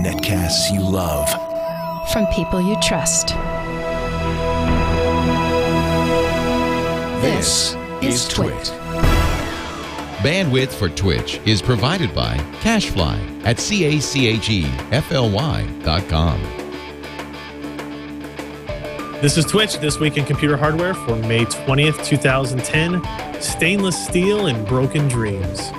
Netcasts you love. From people you trust. This is Twit. Bandwidth for Twitch is provided by CashFly at CACHEFLY.com. This is Twitch, This Week in Computer Hardware for May 20th, 2010. Stainless steel and broken dreams.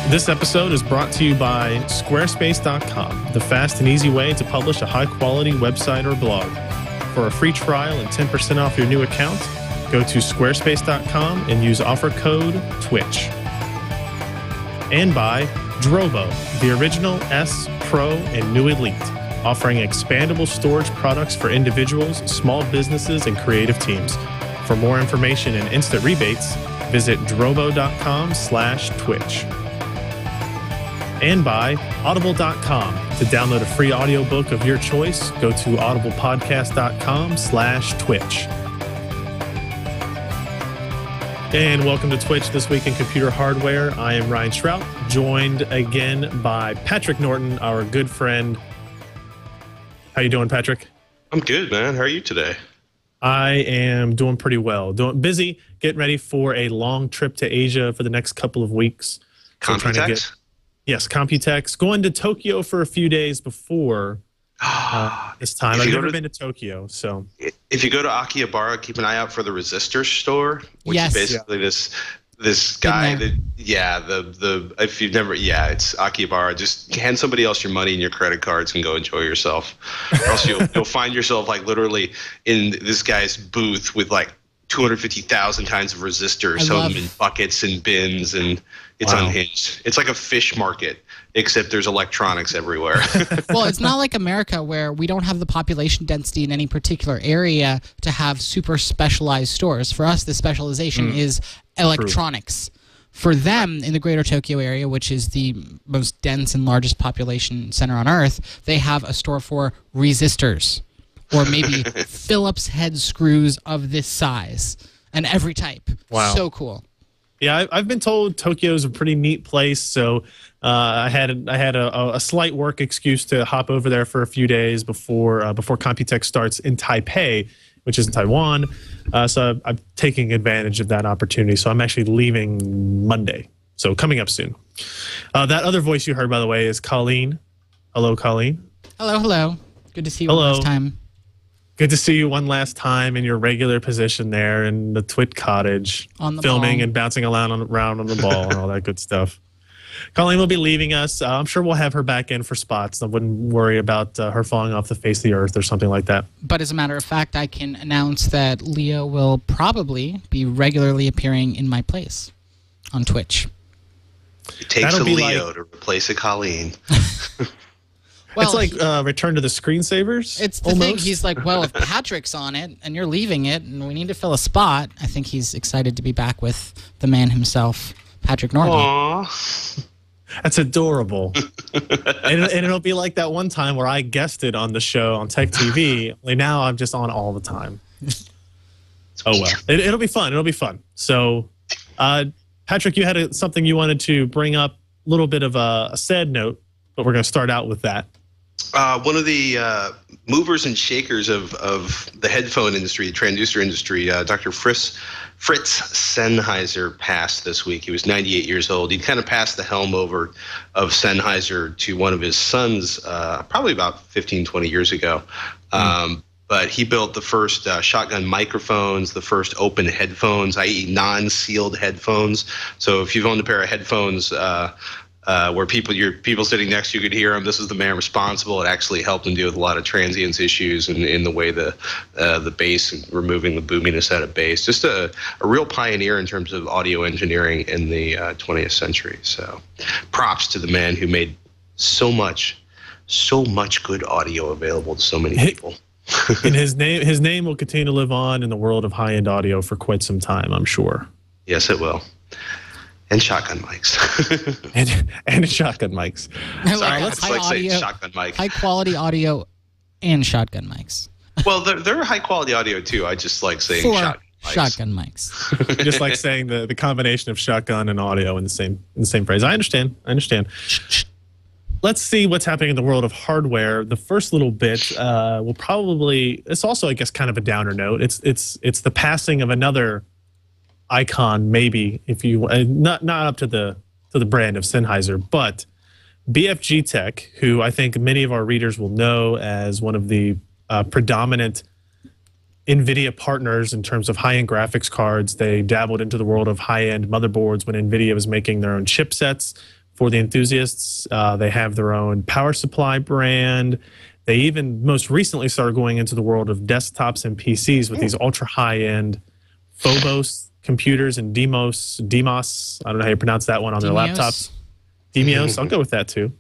This episode is brought to you by Squarespace.com, the fast and easy way to publish a high-quality website or blog. For a free trial and 10% off your new account, go to Squarespace.com and use offer code TWITCH. And by Drobo, the original S, Pro, and new Elite, offering expandable storage products for individuals, small businesses, and creative teams. For more information and instant rebates, visit drobo.com/twitch. And by Audible.com. To download a free audiobook of your choice, go to audiblepodcast.com/twitch. And welcome to Twitch, This Week in Computer Hardware. I am Ryan Shrout, joined again by Patrick Norton, our good friend. How you doing, Patrick? I'm good, man. How are you today? I am doing pretty well. Busy, getting ready for a long trip to Asia for the next couple of weeks. Computex? Yes, Computex. Going to Tokyo for a few days before this time. I've never been to Tokyo, so. If you go to Akihabara, keep an eye out for the Resistor store, which is basically this guy that, if you've never, it's Akihabara. Just hand somebody else your money and your credit cards and go enjoy yourself. Or else you'll find yourself like literally in this guy's booth with like 250,000 kinds of resistors, some of them in buckets and bins, and it's unhinged. It's like a fish market, except there's electronics everywhere. Well, it's not like America where we don't have the population density in any particular area to have super specialized stores. For us, the specialization is electronics. True. For them, in the greater Tokyo area, which is the most dense and largest population center on Earth, they have a store for resistors. Or maybe Phillips head screws of this size and every type. Wow. So cool. Yeah, I've been told Tokyo's a pretty neat place, so I had a slight work excuse to hop over there for a few days before Computex starts in Taipei, which is in Taiwan. So I'm taking advantage of that opportunity. So I'm actually leaving Monday, so coming up soon. That other voice you heard, by the way, is Colleen. Hello, Colleen. Hello, hello. Good to see you one last time. Good to see you one last time in your regular position there in the Twit cottage, filming ball and bouncing around on the ball and all that good stuff. Colleen will be leaving us. I'm sure we'll have her back in for spots. I wouldn't worry about her falling off the face of the earth or something like that. But as a matter of fact, I can announce that Leo will probably be regularly appearing in my place on Twitch. It takes a Leo to replace a Colleen. Well, it's like Return to the Screensavers. It's the thing. He's like, well, if Patrick's on it and you're leaving it and we need to fill a spot, I think he's excited to be back with the man himself, Patrick Norton. Aww. That's adorable. and it'll be like that one time where I guested on the show on Tech TV. Like now I'm just on all the time. Oh, well. It'll be fun. It'll be fun. So, Patrick, you had something you wanted to bring up, a little bit of a sad note, but we're going to start out with that. One of the movers and shakers of the headphone industry, the transducer industry, Dr. Fritz Sennheiser passed this week. He was 98 years old. He kind of passed the helm over of Sennheiser to one of his sons probably about 15, 20 years ago. But he built the first shotgun microphones, the first open headphones, i.e. non-sealed headphones. So if you've owned a pair of headphones where people sitting next to you could hear him, this is the man responsible. It actually helped him deal with a lot of transience issues and in the way the bass and removing the boominess out of bass. Just a real pioneer in terms of audio engineering in the 20th century. So props to the man who made so much good audio available to so many people. And his name will continue to live on in the world of high-end audio for quite some time, I'm sure. Yes, it will. And shotgun mics. and shotgun mics. Sorry, let's say shotgun mic. High quality audio and shotgun mics. Well, they're high quality audio too. I just like saying shotgun Shotgun mics. Just like saying the combination of shotgun and audio in the same phrase. I understand. Let's see what's happening in the world of hardware. The first little bit will probably, it's also, I guess, kind of a downer note. It's the passing of another icon, maybe, if you not up to the brand of Sennheiser, but BFG Tech, who I think many of our readers will know as one of the predominant Nvidia partners in terms of high-end graphics cards. They dabbled into the world of high-end motherboards when Nvidia was making their own chipsets for the enthusiasts. They have their own power supply brand. They even most recently started going into the world of desktops and PCs with these ultra high-end Phobos computers and Demos, I don't know how you pronounce that one on their laptops. Demios, I'll go with that too.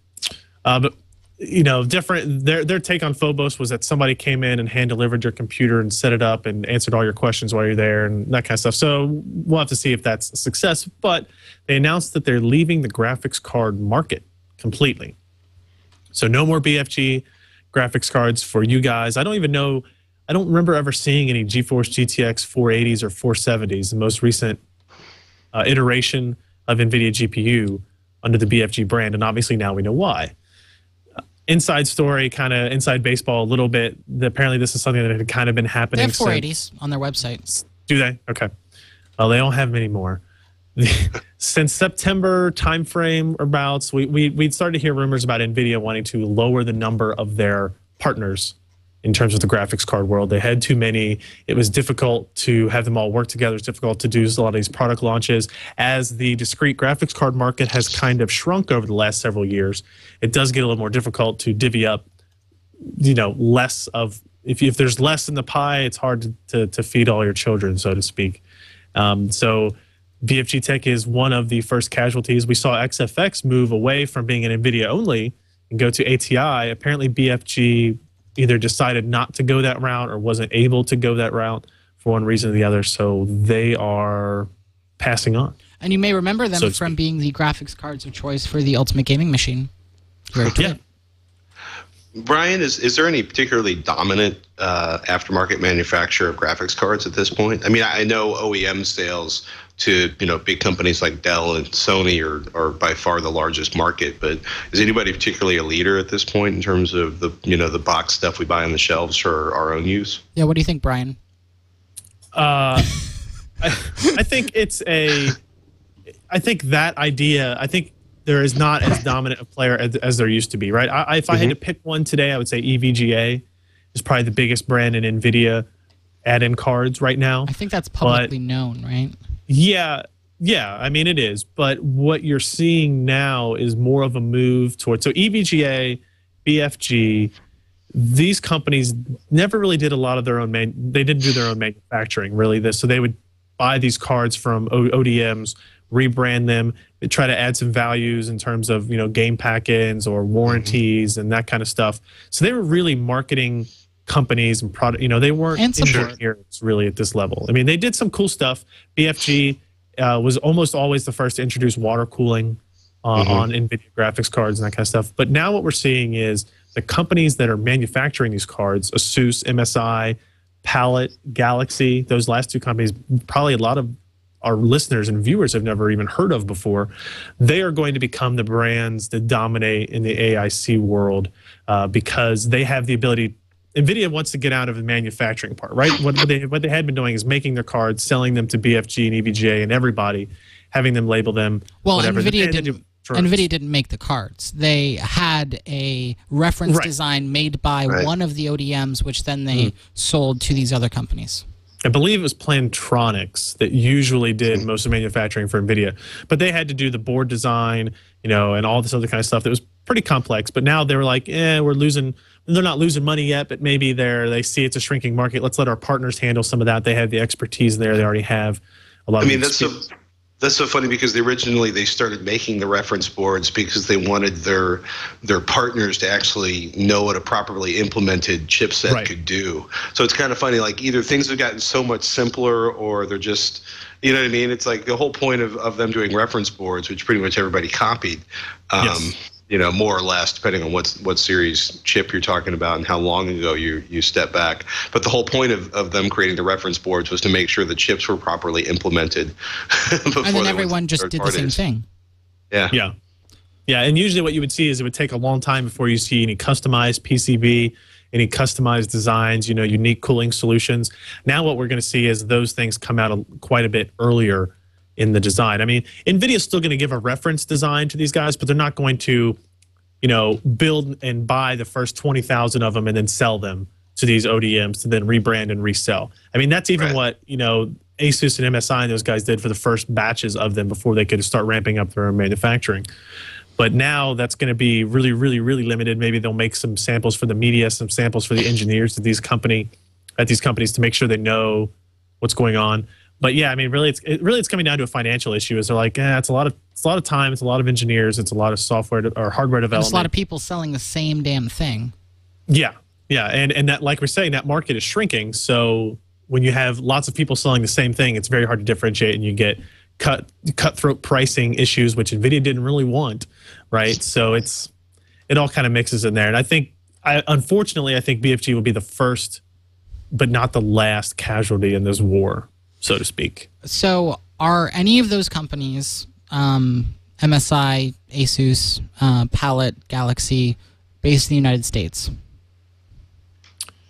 But you know, different. Their take on Phobos was that somebody came in and hand delivered your computer and set it up and answered all your questions while you're there and that kind of stuff. So we'll have to see if that's a success. But they announced that they're leaving the graphics card market completely. So no more BFG graphics cards for you guys. I don't even know. I don't remember ever seeing any GeForce GTX 480s or 470s, the most recent iteration of NVIDIA GPU under the BFG brand. And obviously now we know why. Inside story, kind of inside baseball a little bit. Apparently this is something that had kind of been happening. They have 480s on their website. Do they? Okay. Well, they don't have many more. Since September timeframe abouts, we'd started to hear rumors about NVIDIA wanting to lower the number of their partners in terms of the graphics card world. They had too many. It was difficult to have them all work together. It's difficult to do a lot of these product launches. As the discrete graphics card market has kind of shrunk over the last several years, it does get a little more difficult to divvy up, you know, less of, if there's less in the pie, it's hard to feed all your children, so to speak. So BFG Tech is one of the first casualties. We saw XFX move away from being an NVIDIA only and go to ATI. Apparently BFG either decided not to go that route or wasn't able to go that route for one reason or the other, so they are passing on. And you may remember them from being the graphics cards of choice for the Ultimate Gaming Machine. Yeah. Brian, is there any particularly dominant aftermarket manufacturer of graphics cards at this point? I mean, I know OEM sales to, you know, big companies like Dell and Sony are by far the largest market, but is anybody particularly a leader at this point in terms of the, you know, the box stuff we buy on the shelves for our own use? Yeah, what do you think, Brian? I think I think that idea, I think there is not as dominant a player as there used to be, right? If I had to pick one today, I would say EVGA is probably the biggest brand in NVIDIA add-in cards right now. I think that's publicly known, right? Yeah, I mean, it is. But what you're seeing now is more of a move towards, so EVGA, BFG, these companies never really did a lot of their own, they didn't do their own manufacturing, really. So they would buy these cards from ODMs, rebrand them, try to add some values in terms of, you know, game pack-ins or warranties and that kind of stuff. So they were really marketing companies and product, you know, they weren't engineers really at this level. I mean, they did some cool stuff. BFG was almost always the first to introduce water cooling on NVIDIA graphics cards and that kind of stuff. But now what we're seeing is the companies that are manufacturing these cards, ASUS, MSI, Palette, Galaxy, those last two companies, probably a lot of our listeners and viewers have never even heard of before. They are going to become the brands that dominate in the AIC world because they have the ability. NVIDIA wants to get out of the manufacturing part, right? What they had been doing is making their cards, selling them to BFG and EVGA and everybody, having them label them. Well, whatever. NVIDIA didn't make the cards. They had a reference design made by one of the ODMs, which then they sold to these other companies. I believe it was Plantronics that usually did most of the manufacturing for NVIDIA, but they had to do the board design, you know, and all this other kind of stuff that was pretty complex. But now they were like, we're losing. They're not losing money yet, but maybe they see it's a shrinking market. Let's let our partners handle some of that. They have the expertise there. They already have a lot. I mean, that's so funny because they started making the reference boards because they wanted their partners to actually know what a properly implemented chipset could do. So it's kind of funny, like either things have gotten so much simpler or they're just, you know what I mean? It's like the whole point of them doing reference boards, which pretty much everybody copied. more or less, depending on what series chip you're talking about and how long ago you step back. But the whole point of them creating the reference boards was to make sure the chips were properly implemented. Before and then everyone just did the same thing. Yeah. And usually what you would see is it would take a long time before you see any customized PCB, any customized designs, unique cooling solutions. Now what we're going to see is those things come out quite a bit earlier in the design. I mean, Nvidia is still going to give a reference design to these guys, but they're not going to, build and buy the first 20,000 of them and then sell them to these ODMs to then rebrand and resell. I mean, that's even what, Asus and MSI and those guys did for the first batches of them before they could start ramping up their own manufacturing. But now that's going to be really, really, really limited. Maybe they'll make some samples for the media, some samples for the engineers at these companies to make sure they know what's going on. But yeah, I mean, really, it's coming down to a financial issue. Is they're like, it's a lot of time, it's a lot of engineers, it's a lot of software or hardware development. There's a lot of people selling the same damn thing. Yeah, and that, like we're saying, that market is shrinking. So when you have lots of people selling the same thing, it's very hard to differentiate, and you get cutthroat pricing issues, which Nvidia didn't really want, right? So it all kind of mixes in there. And unfortunately, I think BFG will be the first, but not the last casualty in this war, so to speak. So are any of those companies, MSI, Asus, Palette, Galaxy, based in the United States?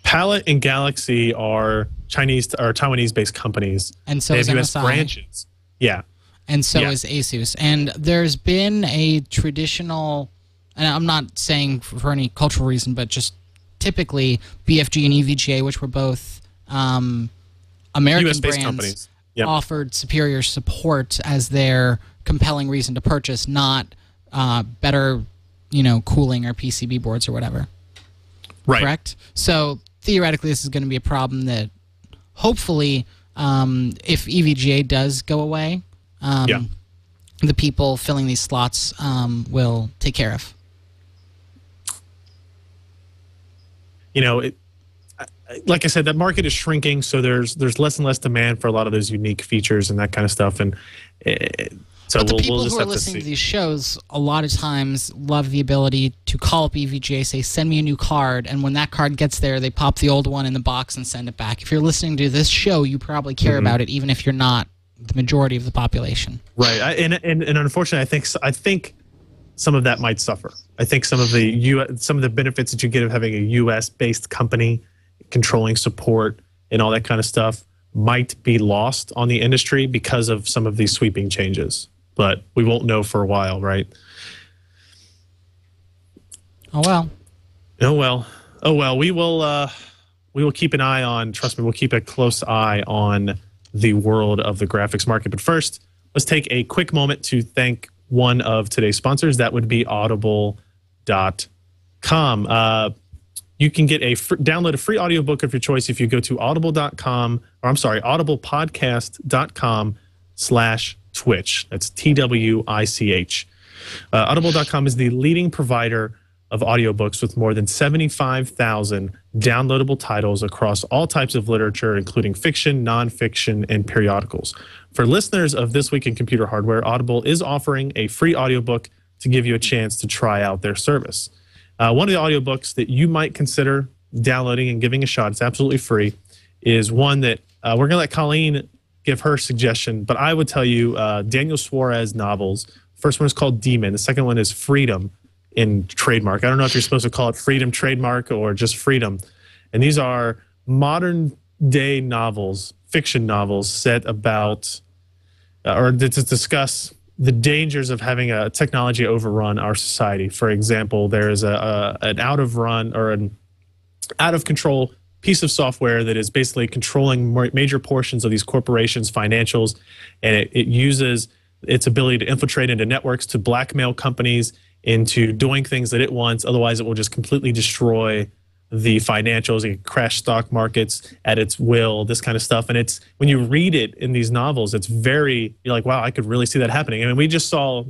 Palette and Galaxy are Chinese or Taiwanese-based companies. And so they is have US MSI. branches. Yeah. And so is Asus. And there's been a traditional, and I'm not saying for any cultural reason, but just typically BFG and EVGA, which were both American US-based brands, companies, offered superior support as their compelling reason to purchase, not better, cooling or PCB boards or whatever. Right. Correct? So theoretically, this is going to be a problem that hopefully, if EVGA does go away, the people filling these slots will take care of. Like I said, that market is shrinking, so there's less and less demand for a lot of those unique features and that kind of stuff. And so but the people we'll just who are have to listening see. to these shows a lot of times love the ability to call up EVGA, say, send me a new card, and when that card gets there, they pop the old one in the box and send it back. If you're listening to this show, you probably care about it, even if you're not the majority of the population. Right. And unfortunately, I think some of that might suffer. I think some of the benefits that you get of having a U.S.-based company controlling support and all that kind of stuff might be lost on the industry because of some of these sweeping changes. But we won't know for a while, right? Oh well. Oh well. Oh well. We will keep an eye on. Trust me, we'll keep a close eye on the world of the graphics market. But first, let's take a quick moment to thank one of today's sponsors. That would be Audible.com. You can get download a free audiobook of your choice if you go to audiblepodcast.com/Twitch. That's TWICH. Audible.com is the leading provider of audiobooks with more than 75,000 downloadable titles across all types of literature, including fiction, nonfiction, and periodicals. For listeners of This Week in Computer Hardware, Audible is offering a free audiobook to give you a chance to try out their service. One of the audiobooks that you might consider downloading and giving a shot, it's absolutely free, is one that we're going to let Colleen give her suggestion, but I would tell you Daniel Suarez novels. First one is called Demon. The second one is Freedom in trademark. I don't know if you're supposed to call it Freedom trademark or just Freedom. And these are modern day novels, fiction novels set about or to discuss the dangers of having a technology overrun our society. For example, there is an out of control piece of software that is basically controlling major portions of these corporations' financials, and it uses its ability to infiltrate into networks to blackmail companies into doing things that it wants. Otherwise, it will just completely destroy the financials. It can crash stock markets at its will, this kind of stuff. And it's when you read it in these novels, it's you're like, wow, I could really see that happening. I mean, we saw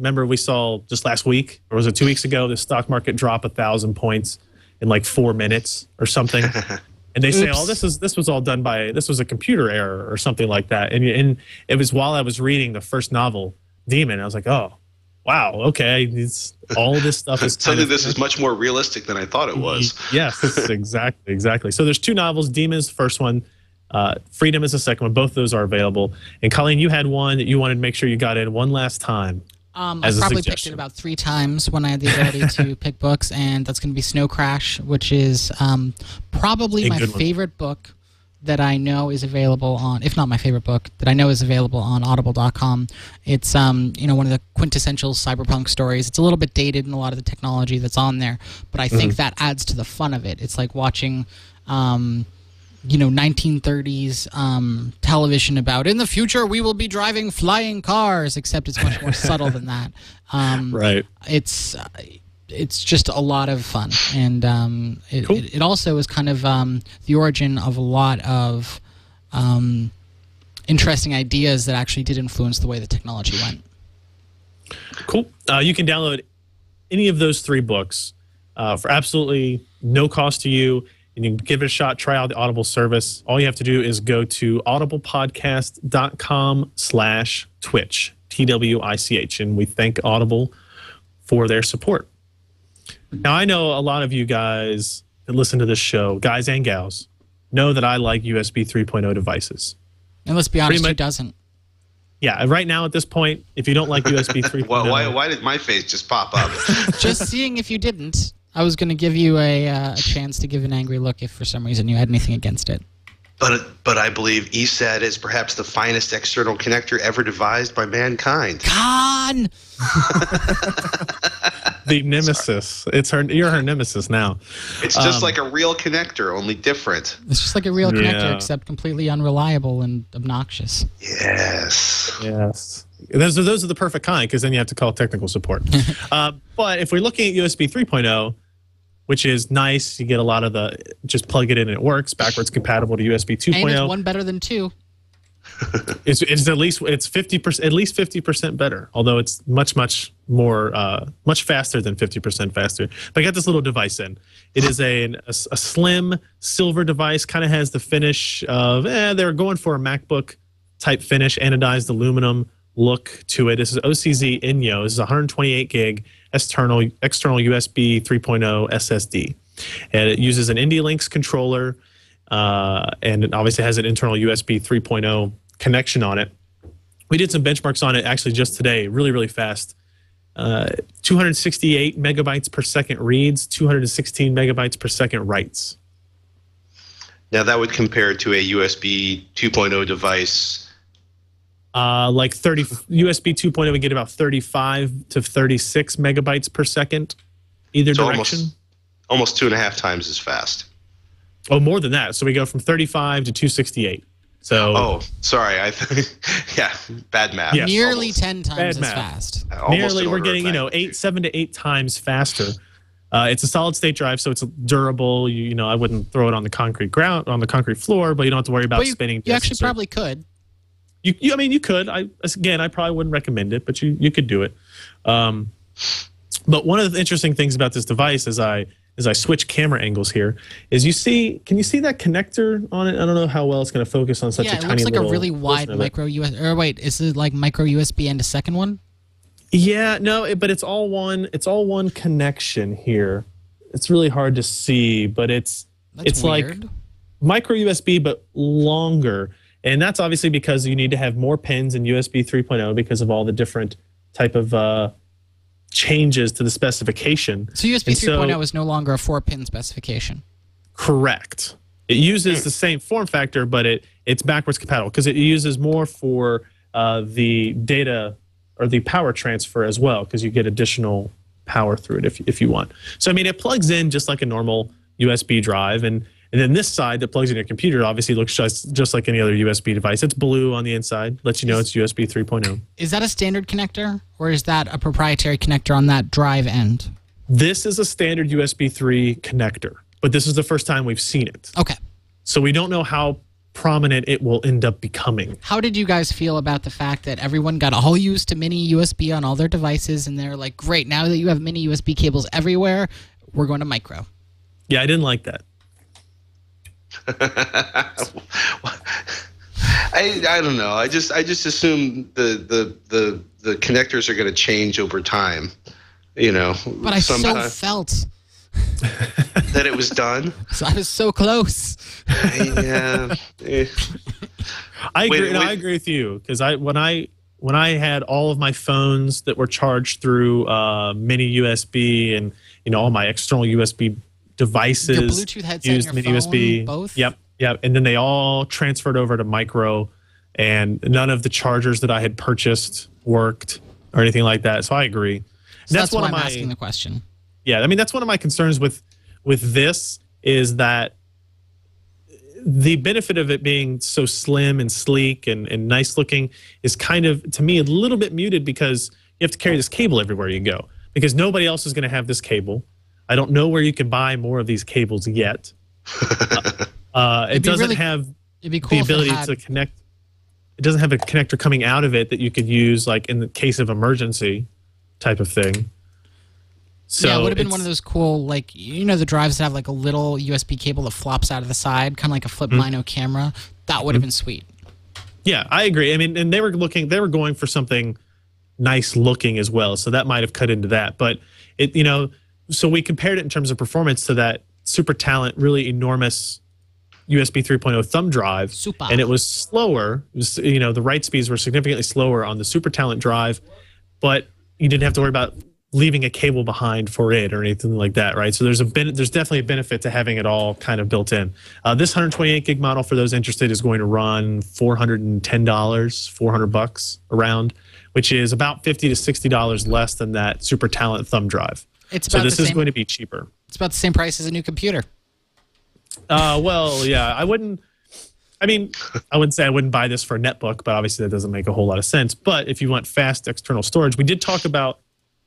just last week, or was it 2 weeks ago, the stock market drop 1,000 points in like 4 minutes or something. And they say, oh, this was all done this was a computer error or something like that. And it was while I was reading the first novel, Demon, I was like, oh, wow, okay, all this stuff is suddenly this is much more realistic than I thought it was. Yes, exactly. So there's 2 novels. Demon is the first one. Freedom is the second one. Both of those are available. And Colleen, you had one that you wanted to make sure you got in one last time. I probably picked it about 3 times when I had the ability to pick books, and that's going to be Snow Crash, which is probably my favorite book that I know is available on, if not my favorite book, that I know is available on Audible.com. It's one of the quintessential cyberpunk stories. It's a little bit dated in a lot of the technology that's on there, but I think that adds to the fun of it. It's like watching 1930s television about, in the future we will be driving flying cars, except it's much more subtle than that. Right. It's just a lot of fun, and Cool. it also is kind of the origin of a lot of interesting ideas that actually did influence the way the technology went. Cool. You can download any of those 3 books for absolutely no cost to you, and you can give it a shot. Try out the Audible service. All you have to do is go to audiblepodcast.com/Twitch, TWICH, and we thank Audible for their support. Now, I know a lot of you guys that listen to this show, guys and gals, know that I like USB 3.0 devices. And let's be honest, who doesn't? Yeah, right now at this point, if you don't like USB 3.0... why did my face just pop up? Just seeing if you didn't, I was going to give you a chance to give an angry look if for some reason you had anything against it. But I believe ESAT is perhaps the finest external connector ever devised by mankind. Con! The nemesis. You're her nemesis now. It's just like a real connector, only different. It's just like a real connector, except completely unreliable and obnoxious. Yes. Those are the perfect kind, because then you have to call technical support. But if we're looking at USB 3.0, which is nice, you get a lot of just plug it in and it works, backwards compatible to USB 2.0. And it's one better than 2. It's at least 50%, at least 50% better. Although it's much more, much faster than 50% faster. But I got this little device in. It is a slim silver device. Kind of has the finish of they're going for a MacBook type finish, anodized aluminum look to it. This is OCZ Inyo. This is 128 gig external USB 3.0 SSD, and it uses an ND-Links controller. And it obviously has an internal USB 3.0 connection on it. We did some benchmarks on it actually just today, really fast. 268 megabytes per second reads, 216 megabytes per second writes. Now that would compare to a USB 2.0 device. Like USB 2.0 would get about 35 to 36 megabytes per second, either direction. Almost 2.5 times as fast. Oh, more than that. So we go from 35 to 268. So sorry. Yeah, bad math. Yes, nearly almost. 10 times as fast. Nearly, we're getting 7 to 8 times faster. It's a solid state drive, so it's durable. I wouldn't throw it on the concrete floor, but you don't have to worry about spinning. You actually probably could. I mean, you could. I probably wouldn't recommend it, but you could do it. But one of the interesting things about this device as I switch camera angles here is can you see that connector on it? I don't know how well it's going to focus on such a tiny little... Yeah, it looks like a really wide micro USB. Or wait, is it like micro USB and a second one? Yeah, no, but it's all one connection here. It's really hard to see, but it's weird. Like micro USB but longer. And that's obviously because you need to have more pins in USB 3.0 because of all the different type of changes to the specification. So USB 3.0 is no longer a 4-pin specification. Correct. It uses the same form factor, but it's backwards compatible because it uses more for the data or the power transfer as well, because you get additional power through it if you want. So, I mean, it plugs in just like a normal USB drive, and then this side that plugs in your computer obviously looks just like any other USB device. It's blue on the inside, lets you know it's USB 3.0. Is that a standard connector, or is that a proprietary connector on that drive end? This is a standard USB 3 connector, but this is the first time we've seen it. Okay. So we don't know how prominent it will end up becoming. How did you guys feel about the fact that everyone got all used to mini USB on all their devices, and they're like, great, now that you have mini USB cables everywhere, we're going to micro? Yeah, I didn't like that. I don't know. I just assume the connectors are going to change over time. But I so felt that it was done. So I was so close. Yeah. I agree. I agree with you because when I had all of my phones that were charged through mini USB and all my external USB devices, your Bluetooth headset used and your mini phone, USB, both. Yep, and then they all transferred over to micro, and none of the chargers that I had purchased worked or anything like that. So I agree. So that's why I'm asking the question. Yeah, I mean that's one of my concerns with this is that the benefit of it being so slim and sleek and nice looking is kind of, to me, a little bit muted because you have to carry this cable everywhere you go because nobody else is going to have this cable. I don't know where you can buy more of these cables yet. It doesn't have the ability to connect. It doesn't have a connector coming out of it that you could use like in the case of emergency type of thing. So yeah, it would have been one of those cool, like, the drives that have like a little USB cable that flops out of the side, kind of like a flip Mino camera. That would have been sweet. Yeah, I agree. I mean, and they were going for something nice looking as well, so that might have cut into that. But so we compared it in terms of performance to that Super Talent, really enormous USB 3.0 thumb drive, and it was slower. It was, the write speeds were significantly slower on the Super Talent drive, but you didn't have to worry about leaving a cable behind for it or anything like that, right? So there's definitely a benefit to having it all kind of built in. This 128 gig model, for those interested, is going to run $410, $400 around, which is about $50 to $60 less than that Super Talent thumb drive. So this is going to be cheaper. It's about the same price as a new computer. Well, yeah, I wouldn't say I wouldn't buy this for a netbook, but obviously that doesn't make a whole lot of sense. But if you want fast external storage, we did talk about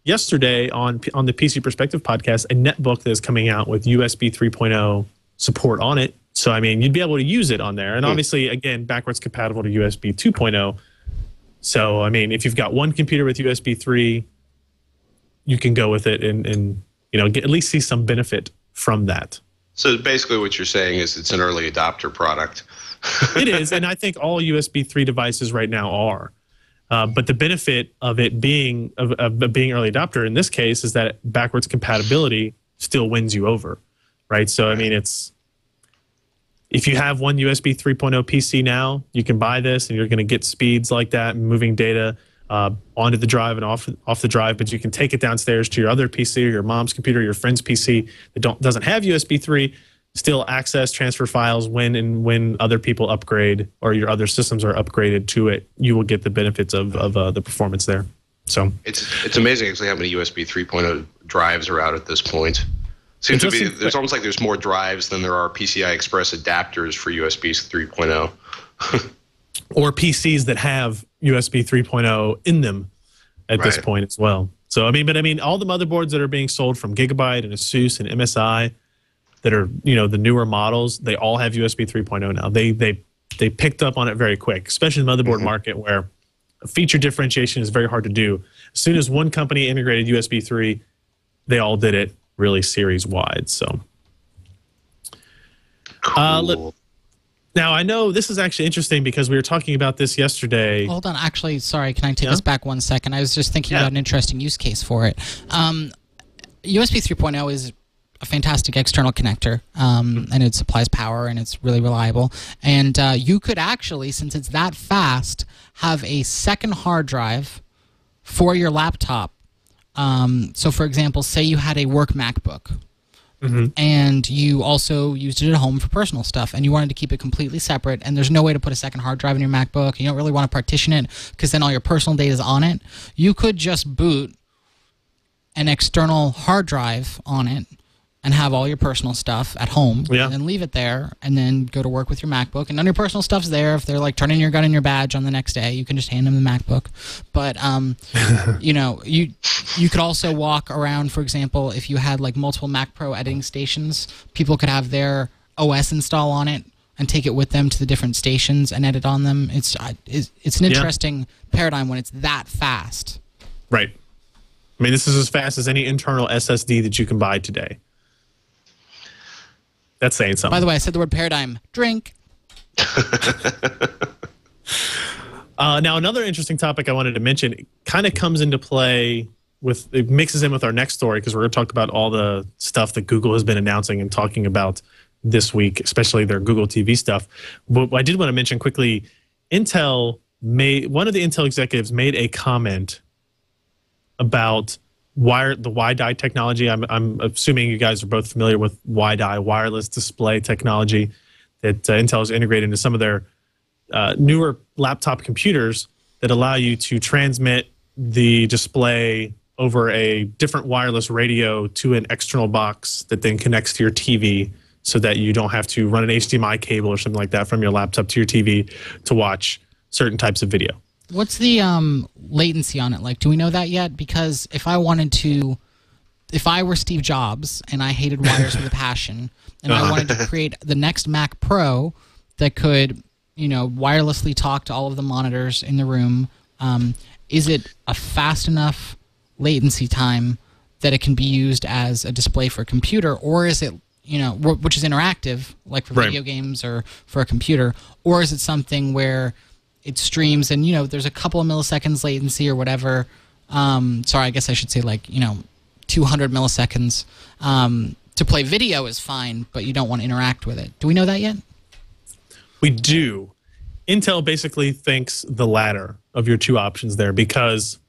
yesterday on the PC Perspective podcast, a netbook that is coming out with USB 3.0 support on it. So, I mean, you'd be able to use it on there. And obviously, again, backwards compatible to USB 2.0. So, I mean, if you've got one computer with USB 3, you can go with it and at least see some benefit from that. So basically what you're saying is it's an early adopter product. It is, and I think all USB 3 devices right now are. But the benefit of it being being early adopter in this case is that backwards compatibility still wins you over, right? So I mean, if you have one USB 3.0 PC now, you can buy this, and you're going to get speeds like that, moving data onto the drive and off the drive. But you can take it downstairs to your other PC, or your mom's computer, your friend's PC that doesn't have USB 3. Still access, transfer files when other people upgrade or your other systems are upgraded to it. You will get the benefits of the performance there. So it's amazing actually how many USB 3.0 drives are out at this point. Seems to be there's almost like there's more drives than there are PCI Express adapters for USB 3.0. Or PCs that have USB 3.0 in them at this point as well. So I mean, all the motherboards that are being sold from Gigabyte and Asus and MSI that are, the newer models, they all have USB 3.0 now. They picked up on it very quick, especially in the motherboard market where feature differentiation is very hard to do. As soon as one company integrated USB 3, they all did it really series-wide. So, cool. Now, I know this is actually interesting because we were talking about this yesterday. Hold on. Actually, sorry, can I take us back 1 second? I was just thinking about an interesting use case for it. USB 3.0 is a fantastic external connector, and it supplies power, and it's really reliable. And you could actually, since it's that fast, have a second hard drive for your laptop. So, for example, say you had a work MacBook, and you also used it at home for personal stuff, and you wanted to keep it completely separate, and there's no way to put a second hard drive in your MacBook. You don't really want to partition it because then all your personal data is on it. You could just boot an external hard drive on it and have all your personal stuff at home, and then leave it there, and then go to work with your MacBook. And none of your personal stuff's there. If they're like turning your gun in your badge on the next day, you can just hand them the MacBook. But you could also walk around. For example, if you had like multiple Mac Pro editing stations, people could have their OS install on it and take it with them to the different stations and edit on them. It's an interesting paradigm when it's that fast. Right. I mean, this is as fast as any internal SSD that you can buy today. That's saying something. By the way, I said the word paradigm. Drink. Now, another interesting topic I wanted to mention, it kind of comes into play it mixes in with our next story, because we're going to talk about all the stuff that Google has been announcing and talking about this week, especially their Google TV stuff. But I did want to mention quickly, one of the Intel executives made a comment about the WiDi technology. I'm assuming you guys are both familiar with WiDi, wireless display technology, that Intel has integrated into some of their newer laptop computers that allow you to transmit the display over a different wireless radio to an external box that then connects to your TV, so that you don't have to run an HDMI cable or something like that from your laptop to your TV to watch certain types of video. What's the latency on it like? Do we know that yet? Because if I were Steve Jobs and I hated wires with a passion, and I wanted to create the next Mac Pro that could, wirelessly talk to all of the monitors in the room, is it a fast enough latency time that it can be used as a display for a computer, or is it, which is interactive, like for video games or for a computer, or is it something where it streams and, there's a couple of milliseconds latency or whatever. Sorry, I guess I should say 200 milliseconds. To play video is fine, but you don't want to interact with it. Do we know that yet? We do. Intel basically thinks the latter of your two options there, because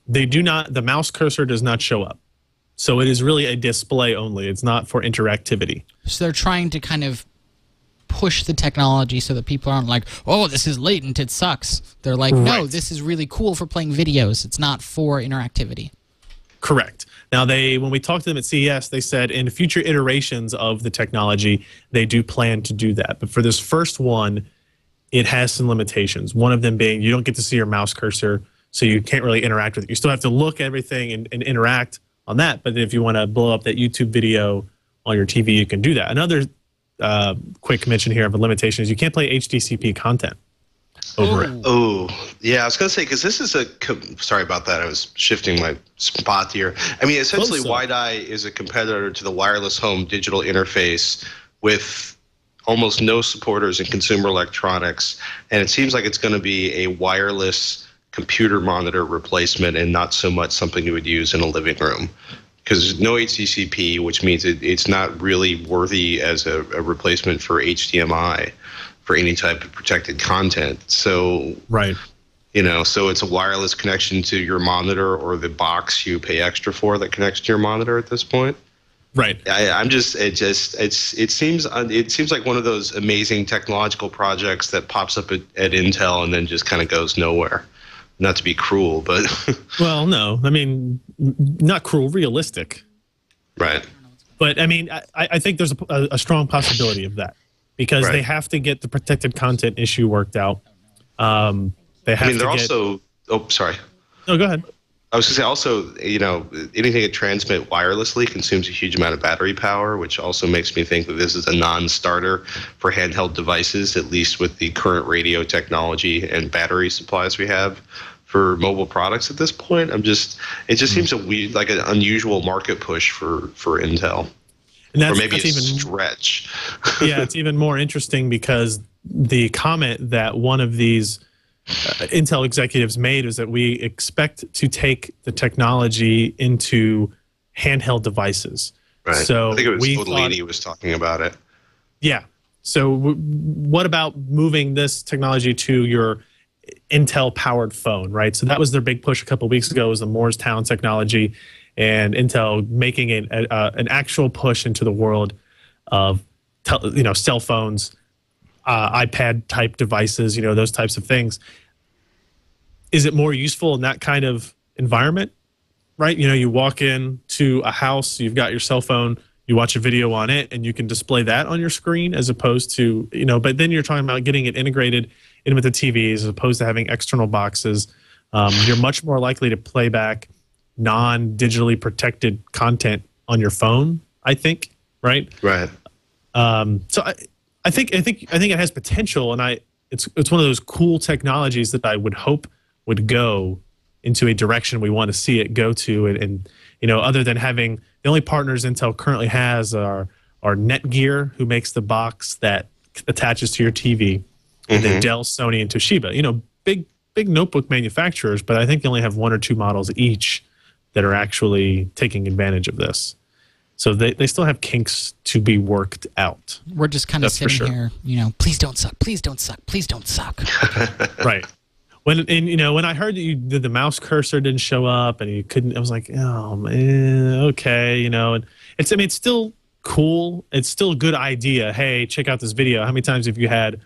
the mouse cursor does not show up. So it is really a display only. It's not for interactivity. So they're trying to kind of push the technology so that people aren't like, oh, this is latent, it sucks. They're like, no, this is really cool for playing videos. It's not for interactivity. Correct. Now, when we talked to them at CES, they said in future iterations of the technology, they do plan to do that. But for this first one, it has some limitations. One of them being you don't get to see your mouse cursor, so you can't really interact with it. You still have to look at everything and interact on that. But if you want to blow up that YouTube video on your TV, you can do that. Another quick mention here of a limitation is you can't play HDCP content over it. Oh, yeah. I was going to say, because this is sorry about that. I was shifting my spot here. I mean, essentially, WiDi is a competitor to the wireless home digital interface with almost no supporters in consumer electronics. And it seems like it's going to be a wireless computer monitor replacement and not so much something you would use in a living room. Because there's no HDCP, which means it's not really worthy as a replacement for HDMI for any type of protected content. So, so it's a wireless connection to your monitor or the box you pay extra for that connects to your monitor at this point. Right. It seems like one of those amazing technological projects that pops up at Intel and then just kind of goes nowhere. Not to be cruel, but well, no, I mean, not cruel, realistic. Right. But I mean, I think there's a strong possibility of that, because they have to get the protected content issue worked out. They have also. Oh, sorry. No, go ahead. I was going to say also, anything that transmit wirelessly consumes a huge amount of battery power, which also makes me think that this is a non-starter for handheld devices, at least with the current radio technology and battery supplies we have for mobile products at this point. It just seems like an unusual market push for Intel. Or maybe a stretch. Yeah, it's even more interesting because the comment that one of these Intel executives made is that we expect to take the technology into handheld devices. Right. So I think it was Colleen was talking about it. Yeah. So what about moving this technology to your Intel-powered phone, right? So that was their big push a couple of weeks ago, was the Moorestown technology, and Intel making an actual push into the world of cell phones, iPad-type devices, those types of things. Is it more useful in that kind of environment, right? You walk into a house, you've got your cell phone, you watch a video on it, and you can display that on your screen as opposed to, but then you're talking about getting it integrated in with the TVs as opposed to having external boxes. You're much more likely to play back non-digitally protected content on your phone, I think, right? Right. So I think it has potential, and it's one of those cool technologies that I would hope would go into a direction we want to see it go to, and other than having the only partners Intel currently has are Netgear, who makes the box that attaches to your TV, and then Dell, Sony, and Toshiba. You know, big notebook manufacturers, but I think they only have 1 or 2 models each that are actually taking advantage of this. So they still have kinks to be worked out. We're just kind of sitting here, you know, please don't suck, please don't suck, please don't suck. Right. When I heard that the mouse cursor didn't show up and you couldn't, I was like, oh man, okay, you know. And it's still cool. It's still a good idea. Hey, check out this video. How many times have you had,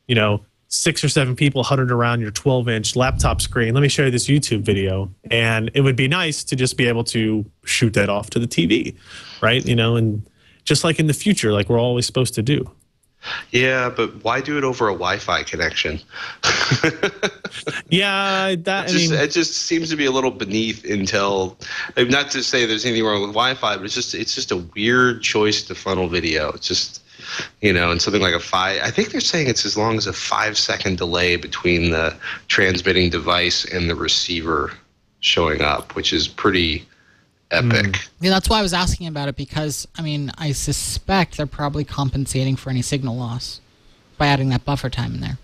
you know, 6 or 7 people huddled around your 12-inch laptop screen? Let me show you this YouTube video. And it would be nice to just be able to shoot that off to the TV, right? You know, and just like in the future, like we're always supposed to do. Yeah, but why do it over a Wi-Fi connection? Yeah, it just seems to be a little beneath Intel. Not to say there's anything wrong with Wi-Fi, but it's just a weird choice to funnel video. It's just, you know, and something like I think they're saying it's as long as a 5-second delay between the transmitting device and the receiver showing up, which is pretty epic. Yeah, that's why I was asking about it, because I mean, I suspect they're probably compensating for any signal loss by adding that buffer time in there.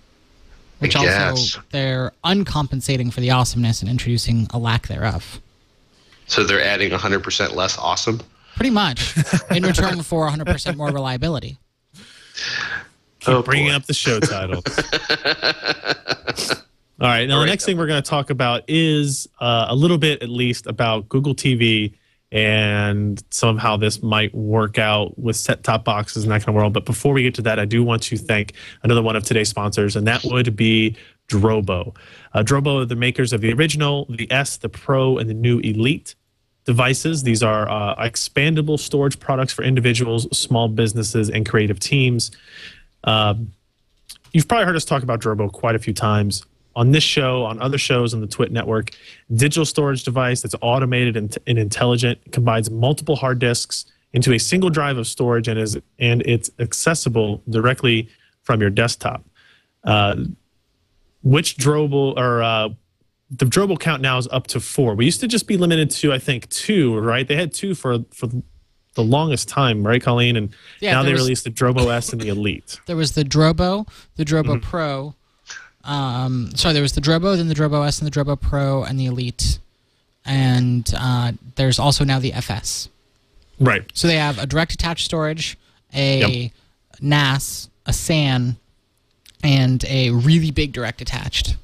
Which also they're uncompensating for the awesomeness and introducing a lack thereof. So they're adding 100% less awesome? Pretty much, in return for 100% more reliability. Keep bringing up the show titles. All right, now the next thing we're going to talk about is a little bit, at least, about Google TV and some of how this might work out with set-top boxes and that kind of world. But before we get to that, I do want to thank another one of today's sponsors, and that would be Drobo. Drobo are the makers of the original, the S, the Pro, and the new Elite devices. These are expandable storage products for individuals, small businesses, and creative teams. You've probably heard us talk about Drobo quite a few times on this show, on other shows on the Twit network. Digital storage device that's automated and intelligent, combines multiple hard disks into a single drive of storage, and it's accessible directly from your desktop. Which Drobo, or the Drobo count now is up to 4. We used to just be limited to, I think, 2, right? They had 2 for the longest time, right, Colleen? And now they released the Drobo S and the Elite. There was the Drobo Pro. There was the Drobo, then the Drobo S, and the Drobo Pro, and the Elite. And there's also now the FS. Right. So they have a direct attached storage, a NAS, a SAN, and a really big direct attached.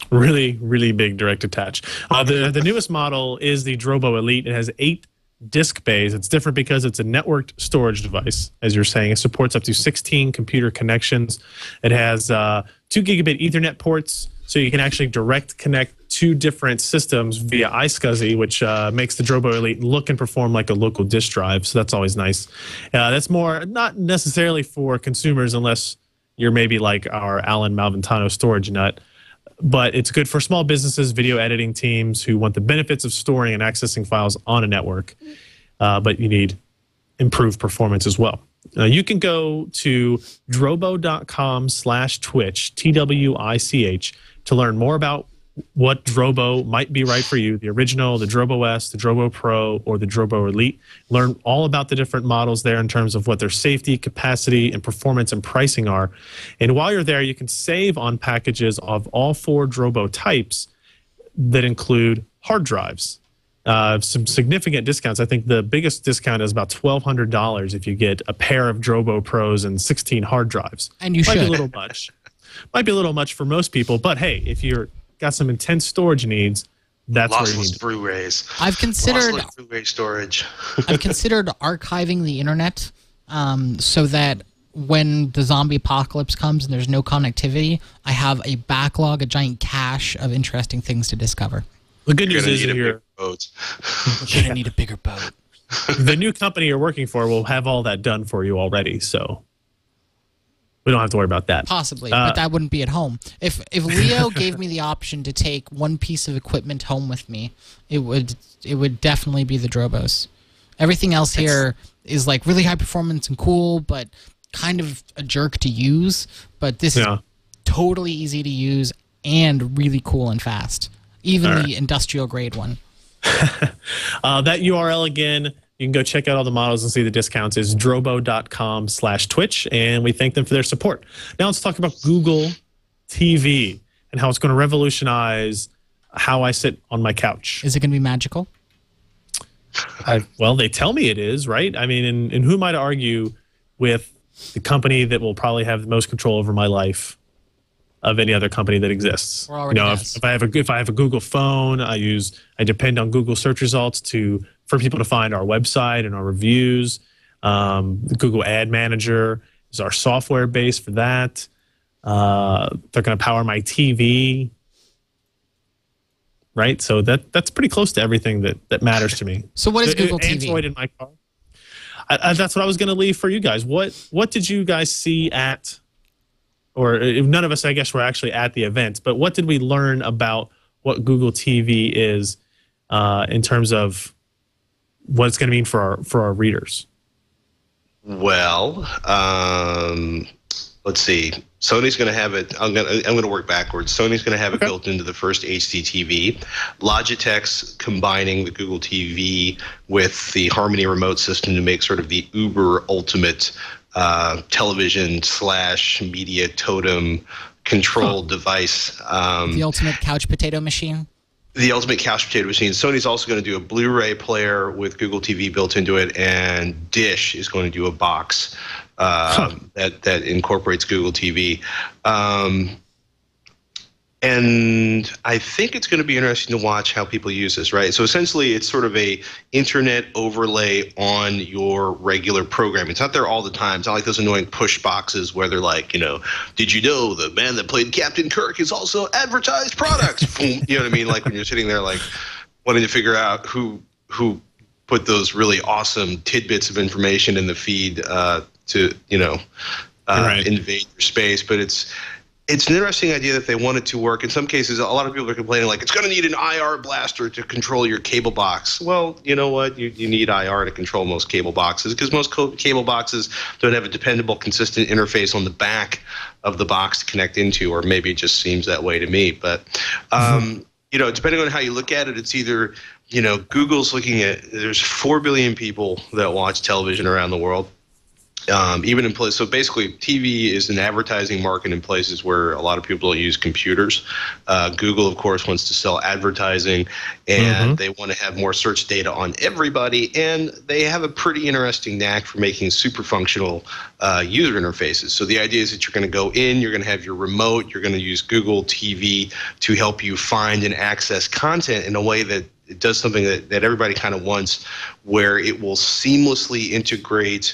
Really, really big direct attach. The newest model is the Drobo Elite. It has 8 disk bays. It's different because it's a networked storage device, as you're saying. It supports up to 16 computer connections. It has 2 gigabit Ethernet ports, so you can actually direct connect 2 different systems via iSCSI, which makes the Drobo Elite look and perform like a local disk drive, so that's always nice. That's more not necessarily for consumers unless you're maybe like our Alan Malventano storage nut, but it's good for small businesses, video editing teams who want the benefits of storing and accessing files on a network, but you need improved performance as well. You can go to drobo.com/twitch, TWICH, to learn more about what Drobo might be right for you, the original, the Drobo S, the Drobo Pro, or the Drobo Elite. Learn all about the different models there in terms of what their safety, capacity, and performance and pricing are. And while you're there, you can save on packages of all 4 Drobo types that include hard drives. Some significant discounts. I think the biggest discount is about $1,200 if you get a pair of Drobo Pros and 16 hard drives. And you might should. Be a little much. Might be a little much for most people, but hey, if you're got some intense storage needs, that's where you need. Blu-rays. I've considered Blu-ray storage. I've considered archiving the internet so that when the zombie apocalypse comes and there's no connectivity, I have a backlog, a giant cache of interesting things to discover. The good news is you're going to need a bigger boat. The new company you're working for will have all that done for you already, so we don't have to worry about that. Possibly, but that wouldn't be at home. If Leo gave me the option to take one piece of equipment home with me, it would definitely be the Drobos. Everything else here is like really high performance and cool, but kind of a jerk to use. But this is totally easy to use and really cool and fast. Even the industrial grade one. That URL again, you can go check out all the models and see the discounts, is drobo.com/Twitch, and we thank them for their support. Now let's talk about Google TV and how it's going to revolutionize how I sit on my couch. Is it going to be magical? Well, they tell me it is, right? I mean, and who am I to argue with the company that will probably have the most control over my life of any other company that exists? If I have a Google phone, I depend on Google search results for people to find our website and our reviews. The Google Ad Manager is our software base for that. They're going to power my TV, right? So that's pretty close to everything that matters to me. So what is Google TV? Android in my car. That's what I was going to leave for you guys. What did you guys see at, or none of us, I guess, were actually at the event, but what did we learn about what Google TV is in terms of what it's going to mean for our readers? Well, let's see. Sony's going to have it. I'm going to work backwards. Sony's going to have it built into the first HD TV. Logitech's combining the Google TV with the Harmony remote system to make sort of the uber ultimate television / media totem controlled device. The ultimate couch potato machine. The ultimate couch potato machine. Sony's also going to do a Blu-ray player with Google TV built into it, and Dish is going to do a box that incorporates Google TV. And I think it's going to be interesting to watch how people use this, right? So essentially, it's sort of a internet overlay on your regular programming. It's not there all the time. It's not like those annoying push boxes where they're like, did you know the man that played Captain Kirk is also advertised products? You know what I mean? Like when you're sitting there like wanting to figure out who put those really awesome tidbits of information in the feed to invade your space. But it's an interesting idea that they want it to work. In some cases, a lot of people are complaining like it's going to need an IR blaster to control your cable box. Well, you know what? You need IR to control most cable boxes because most cable boxes don't have a dependable, consistent interface on the back of the box to connect into, or maybe it just seems that way to me. But depending on how you look at it, it's either Google's looking at there's 4 billion people that watch television around the world. Even in place, so basically, TV is an advertising market in places where a lot of people don't use computers. Google, of course, wants to sell advertising, and they want to have more search data on everybody. And they have a pretty interesting knack for making super functional user interfaces. So the idea is that you're going to go in, you're going to have your remote, you're going to use Google TV to help you find and access content in a way that it does something that everybody kind of wants, where it will seamlessly integrate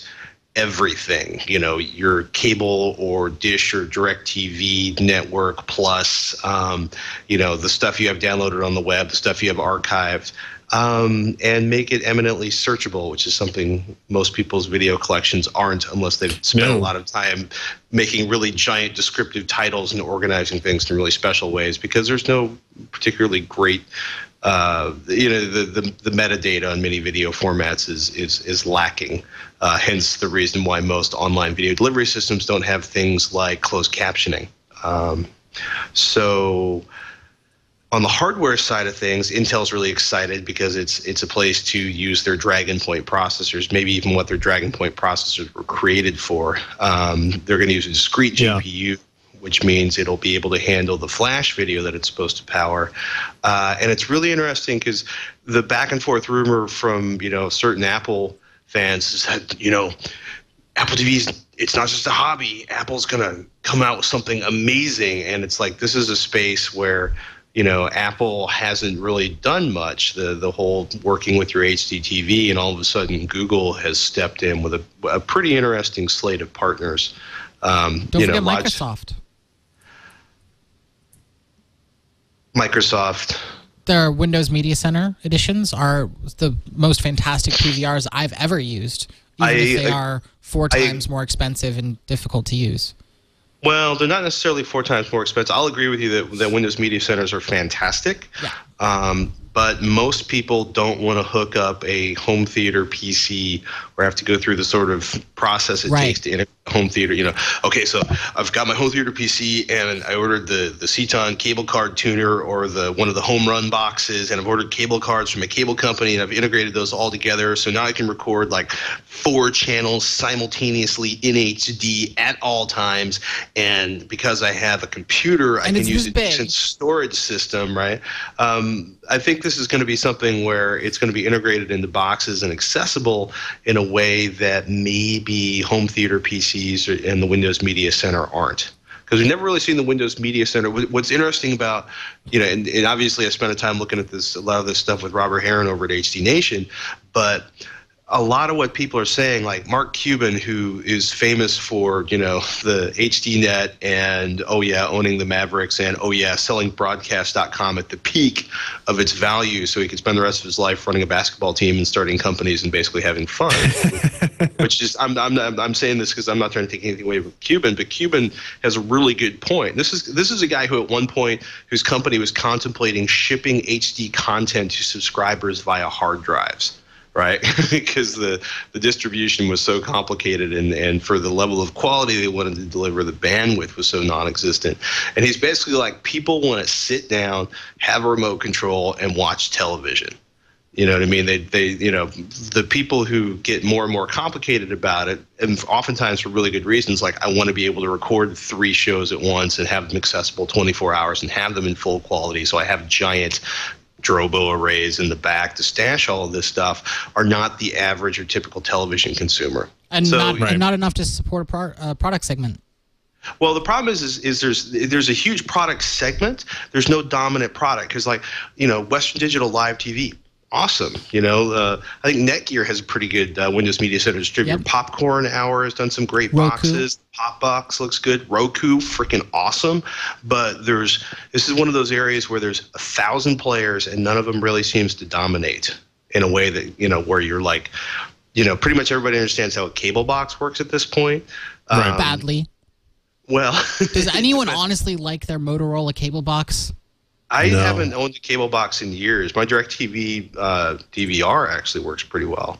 everything, your cable or Dish or DirecTV network plus, the stuff you have downloaded on the web, the stuff you have archived, and make it eminently searchable, which is something most people's video collections aren't unless they've spent a lot of time making really giant descriptive titles and organizing things in really special ways, because there's no particularly great the metadata on many video formats is lacking. Hence the reason why most online video delivery systems don't have things like closed captioning. So on the hardware side of things, Intel's really excited because it's a place to use their Dragon Point processors, maybe even what their Dragon Point processors were created for. They're going to use a discrete GPU, which means it'll be able to handle the flash video that it's supposed to power. And it's really interesting because the back and forth rumor from, certain Apple fans is that, Apple TV, it's not just a hobby. Apple's going to come out with something amazing. And it's like, this is a space where, Apple hasn't really done much, the whole working with your HD TV, and all of a sudden Google has stepped in with a pretty interesting slate of partners. Don't forget Microsoft. Microsoft. Their Windows Media Center editions are the most fantastic PVRs I've ever used, even if they are 4 times more expensive and difficult to use. Well, they're not necessarily 4 times more expensive. I'll agree with you that Windows Media Centers are fantastic. Yeah. But most people don't want to hook up a home theater PC or have to go through the sort of process it takes to integrate home theater, okay, so I've got my home theater PC and I ordered the Ceton cable card tuner or one of the home run boxes, and I've ordered cable cards from a cable company and I've integrated those all together. So now I can record like 4 channels simultaneously in HD at all times. And because I have a computer, I can use a decent storage system, right? I think this is going to be something where it's going to be integrated into boxes and accessible in a way that maybe home theater PCs and the Windows Media Center aren't. Because we've never really seen the Windows Media Center. What's interesting about, and obviously I spent a time looking at a lot of this stuff with Robert Heron over at HD Nation, but a lot of what people are saying, like Mark Cuban, who is famous for, the HDNet and, owning the Mavericks and, selling broadcast.com at the peak of its value so he could spend the rest of his life running a basketball team and starting companies and basically having fun. Which is, I'm saying this because I'm not trying to take anything away from Cuban, but Cuban has a really good point. This is a guy who at one point, whose company was contemplating shipping HD content to subscribers via hard drives. Right, because the distribution was so complicated, and for the level of quality they wanted to deliver, the bandwidth was so non-existent. And he's basically like, people want to sit down, have a remote control, and watch television. You know what I mean? They the people who get more and more complicated about it, and oftentimes for really good reasons, like I want to be able to record 3 shows at once and have them accessible 24 hours and have them in full quality. So I have giant Drobo arrays in the back to stash all of this stuff, are not the average or typical television consumer. And not enough to support a product segment. Well, the problem is there's a huge product segment. There's no dominant product because, Western Digital Live TV, awesome. I think Netgear has a pretty good Windows Media Center distributor. Yep. Popcorn Hour has done some great boxes. Popbox looks good. Roku, freaking awesome. But this is one of those areas where there's 1,000 players and none of them really seems to dominate in a way that, where you're like, pretty much everybody understands how a cable box works at this point. Right. Badly. Well. Does anyone honestly like their Motorola cable box? I haven't owned a cable box in years. My DirecTV DVR actually works pretty well.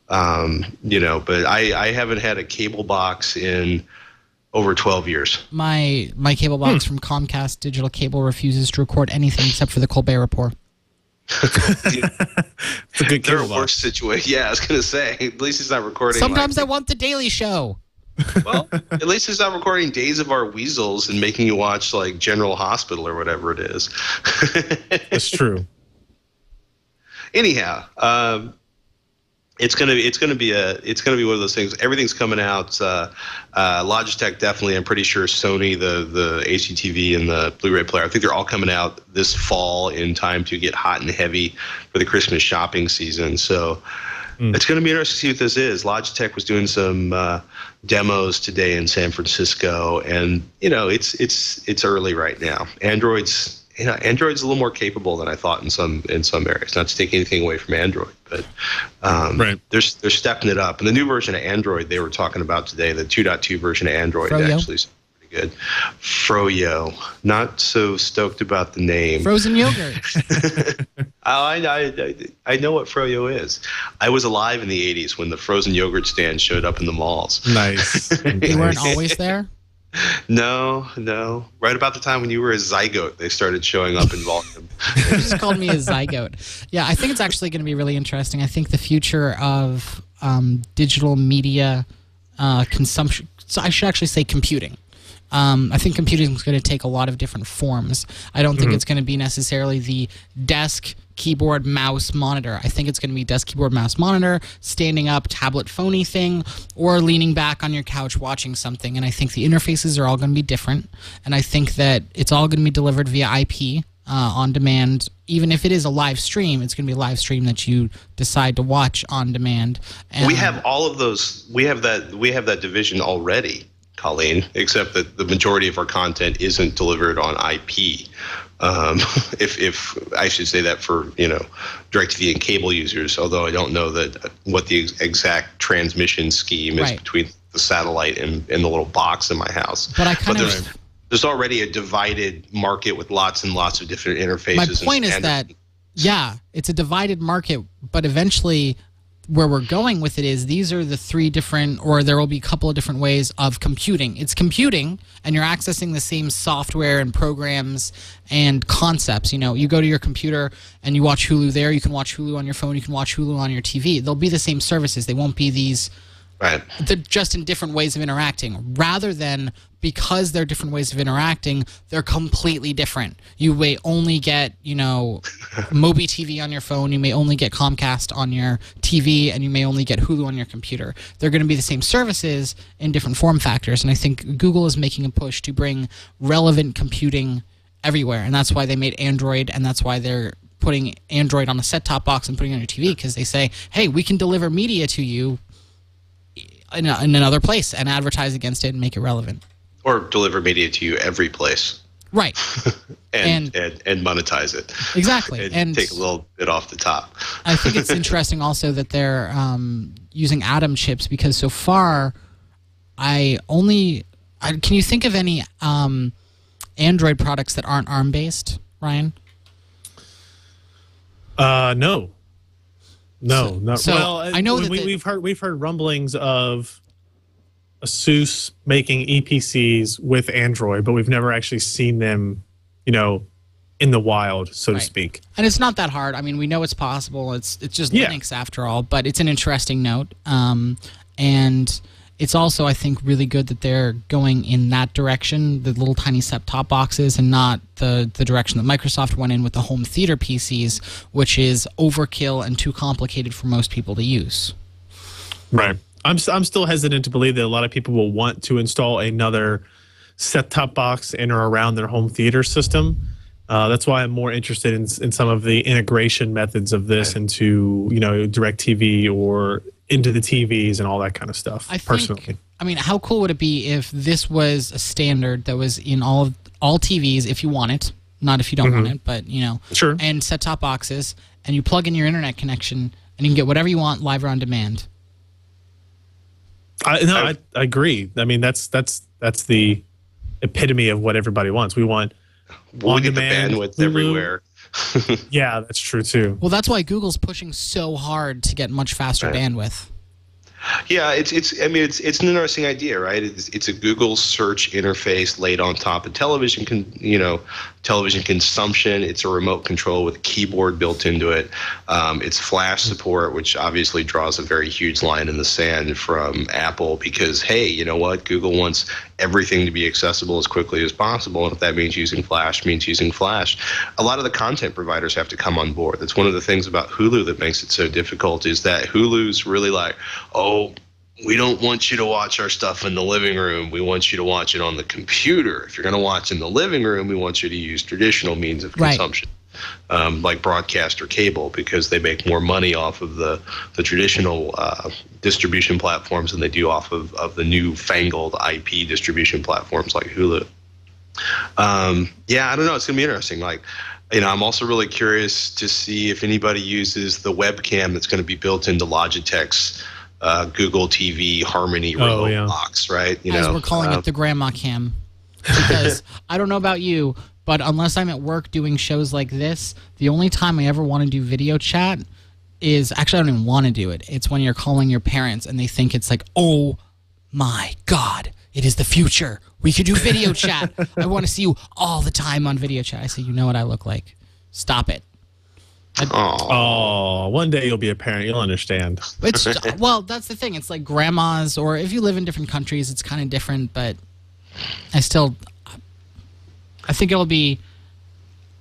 But I haven't had a cable box in over 12 years. My cable box from Comcast Digital Cable refuses to record anything except for the Colbert Report. It's a good cable box. Worst situation. Yeah, I was going to say, at least it's not recording. Sometimes I want the Daily Show. Well, at least it's not recording Days of Our Weasels and making you watch like General Hospital or whatever it is. That's true. Anyhow, it's gonna be one of those things. Everything's coming out. Logitech definitely. I'm pretty sure Sony, the HDTV and the Blu-ray player. I think they're all coming out this fall in time to get hot and heavy for the Christmas shopping season. So. It's going to be interesting to see what this is. Logitech was doing some demos today in San Francisco, and it's early right now. Android's a little more capable than I thought in some areas. Not to take anything away from Android, but they're stepping it up. And the new version of Android they were talking about today, the 2.2 version of Android, actually is pretty good. Froyo, not so stoked about the name. Frozen yogurt. I know what Froyo is. I was alive in the 80s when the frozen yogurt stand showed up in the malls. Nice. You weren't always there? No. Right about the time when you were a zygote, they started showing up in volume. You just called me a zygote. Yeah, I think it's actually going to be really interesting. I think the future of digital media consumption, so I should actually say computing. I think computing is going to take a lot of different forms. I don't think it's going to be necessarily the desk, keyboard, mouse, monitor. I think it's going to be desk, keyboard, mouse, monitor, standing up, tablet, phony thing, or leaning back on your couch watching something. And I think the interfaces are all going to be different. And I think that it's all going to be delivered via IP on demand. Even if it is a live stream, it's going to be a live stream that you decide to watch on demand. And we have all of those. We have that division already, Colleen, except that the majority of our content isn't delivered on IP. If I should say that for DirecTV and cable users, although I don't know what the exact transmission scheme is between the satellite and the little box in my house. But there's already a divided market with lots and lots of different interfaces. My point is that it's a divided market, but eventually where we're going with it is these are the three different, or there will be a couple of different ways of computing. It's computing, and you're accessing the same software and programs and concepts. You know, you go to your computer and you watch Hulu there. You can watch Hulu on your phone. You can watch Hulu on your TV. They'll be the same services. They won't be these. Right. They're just in different ways of interacting, rather than because they're different ways of interacting, they're completely different. You may only get, you know, Mobi TV on your phone, you may only get Comcast on your TV, and you may only get Hulu on your computer. They're going to be the same services in different form factors, and I think Google is making a push to bring relevant computing everywhere, and that's why they made Android, and that's why they're putting Android on a set-top box and putting it on your TV, because they say, hey, we can deliver media to you in another place and advertise against it and make it relevant. Or deliver media to you every place. Right. and monetize it. Exactly. and take a little bit off the top. I think it's interesting also that they're using Atom chips, because so far can you think of any Android products that aren't ARM-based, Ryan? No. No. So well, I know that we've heard rumblings of ASUS making EPCs with Android, but we've never actually seen them, you know, in the wild, so to speak. And it's not that hard. I mean, we know it's possible. It's just Linux after all, but it's an interesting note. And it's also, I think, really good that they're going in that direction, the little tiny set-top boxes, and not the direction that Microsoft went in with the home theater PCs, which is overkill and too complicated for most people to use. Right. I'm still hesitant to believe that a lot of people will want to install another set-top box in or around their home theater system. That's why I'm more interested in some of the integration methods of this into, you know, DirecTV or into the TVs and all that kind of stuff. Personally, I mean, how cool would it be if this was a standard that was in all TVs if you want it, not if you don't want it, but you know, sure. And set-top boxes, and you plug in your internet connection, and you can get whatever you want live or on demand. I agree. I mean, that's the epitome of what everybody wants. We want we'll get the bandwidth everywhere. Yeah, that's true too. Well, that's why Google's pushing so hard to get much faster bandwidth. Yeah, it's an interesting idea, right? It's a Google search interface laid on top of television consumption. It's a remote control with a keyboard built into it. It's Flash support, which obviously draws a very huge line in the sand from Apple, because hey, you know what? Google wants everything to be accessible as quickly as possible, and if that means using Flash, means using Flash. A lot of the content providers have to come on board. That's one of the things about Hulu that makes it so difficult, is that Hulu's really like, oh, we don't want you to watch our stuff in the living room. We want you to watch it on the computer. If you're going to watch in the living room, we want you to use traditional means of consumption, like broadcast or cable, because they make more money off of the traditional distribution platforms than they do off of the newfangled IP distribution platforms like Hulu. Yeah, I don't know. It's going to be interesting. Like, you know, I'm also really curious to see if anybody uses the webcam that's going to be built into Logitech's Google TV Harmony remote box, right? As we're calling it, the grandma cam. Because I don't know about you, but unless I'm at work doing shows like this, the only time I ever want to do video chat is, actually I don't even want to do it. It's when you're calling your parents and they think it's like, oh my God, it is the future. We could do video chat. I want to see you all the time on video chat. I say, you know what I look like. Stop it. One day you'll be a parent. You'll understand. Well, that's the thing. It's like grandmas, or if you live in different countries, it's kind of different. But I think it'll be.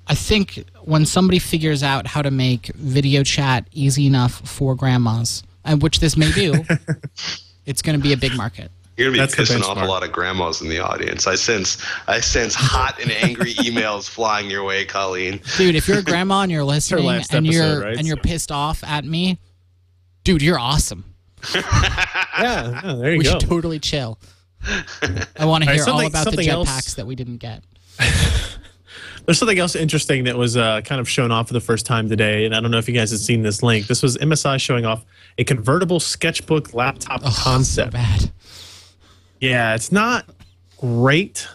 I think when somebody figures out how to make video chat easy enough for grandmas, and which this may do, it's going to be a big market. You're gonna be pissing off a lot of grandmas in the audience. I sense hot and angry emails flying your way, Colleen. Dude, if you're a grandma and you're listening and you're pissed off at me, dude, you're awesome. Yeah, there you go. We should totally chill. I want to hear all about the jetpacks that we didn't get. There's something else interesting that was kind of shown off for the first time today, and I don't know if you guys have seen this link. This was MSI showing off a convertible sketchbook laptop concept. So bad. Yeah, it's not great,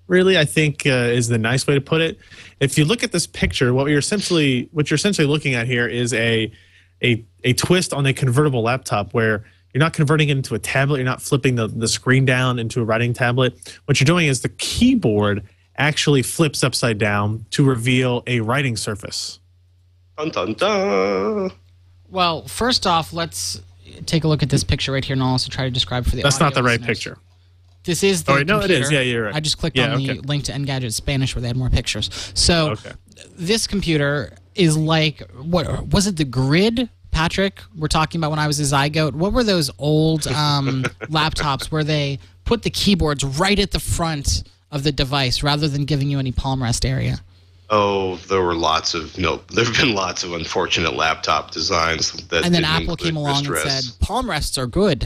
really, I think is the nice way to put it. If you look at this picture, what you're essentially looking at here is a a twist on a convertible laptop where you're not converting it into a tablet. You're not flipping the screen down into a writing tablet. What you're doing is the keyboard actually flips upside down to reveal a writing surface. Dun, dun, dun. Well, first off, let's take a look at this picture right here, and I'll also try to describe for the That's audio not the right listeners. picture. This is the no, computer. it is. Yeah, you're right. I just clicked on the link to Engadget Spanish where they had more pictures. So this computer is like, what was it, the Grid, Patrick? We're talking about when I was a zygote. What were those old laptops where they put the keyboards right at the front of the device rather than giving you any palm rest area? Oh, there have been lots of unfortunate laptop designs that. And then Apple came along and said, palm rests are good.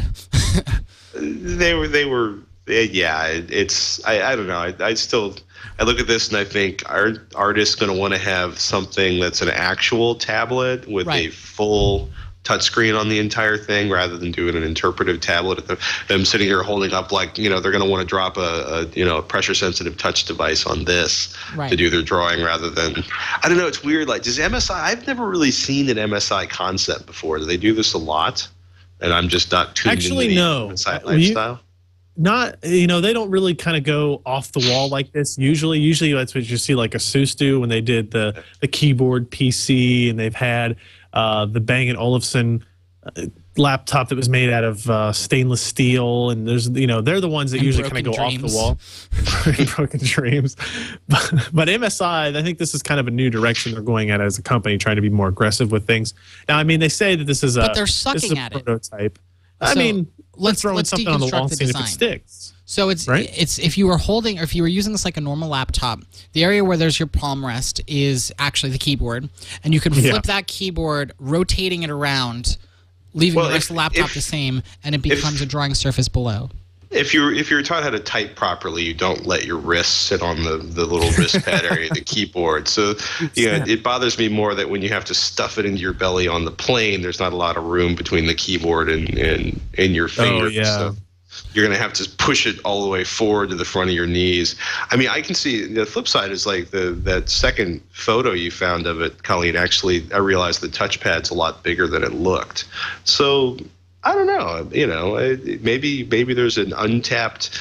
They were. Yeah, it's. I don't know. I look at this and I think, are artists going to want to have something that's an actual tablet with a full touchscreen on the entire thing rather than doing an interpretive tablet? Them sitting here holding up they're going to want to drop a pressure sensitive touch device on this to do their drawing rather than, I don't know. It's weird. Like, does MSI? I've never really seen an MSI concept before. Do they do this a lot? And I'm just not tuned into the MSI lifestyle. They don't really kind of go off the wall like this. Usually that's what you see, like Asus do when they did the keyboard PC, and they've had the Bang & Olufsen laptop that was made out of stainless steel, and there's they're the ones that usually kind of go off the wall. Broken dreams. But MSI, I think this is kind of a new direction they're going at as a company, trying to be more aggressive with things. Now, I mean, they say that this is but they're sucking at prototype. So, I mean, let's throw something on the wall and see if it sticks. So it's if you were holding, or if you were using this like a normal laptop, the area where there's your palm rest is actually the keyboard, and you can flip that keyboard, rotating it around, leaving the rest of the laptop the same, and it becomes a drawing surface below. If you're taught how to type properly, you don't let your wrist sit on the little wrist pad area of the keyboard. So it bothers me more that when you have to stuff it into your belly on the plane, there's not a lot of room between the keyboard and your fingers. Oh, yeah. So you're going to have to push it all the way forward to the front of your knees. I mean, I can see the flip side is like that second photo you found of it, Colleen. Actually, I realized the touchpad's a lot bigger than it looked. So I don't know. Maybe there's an untapped,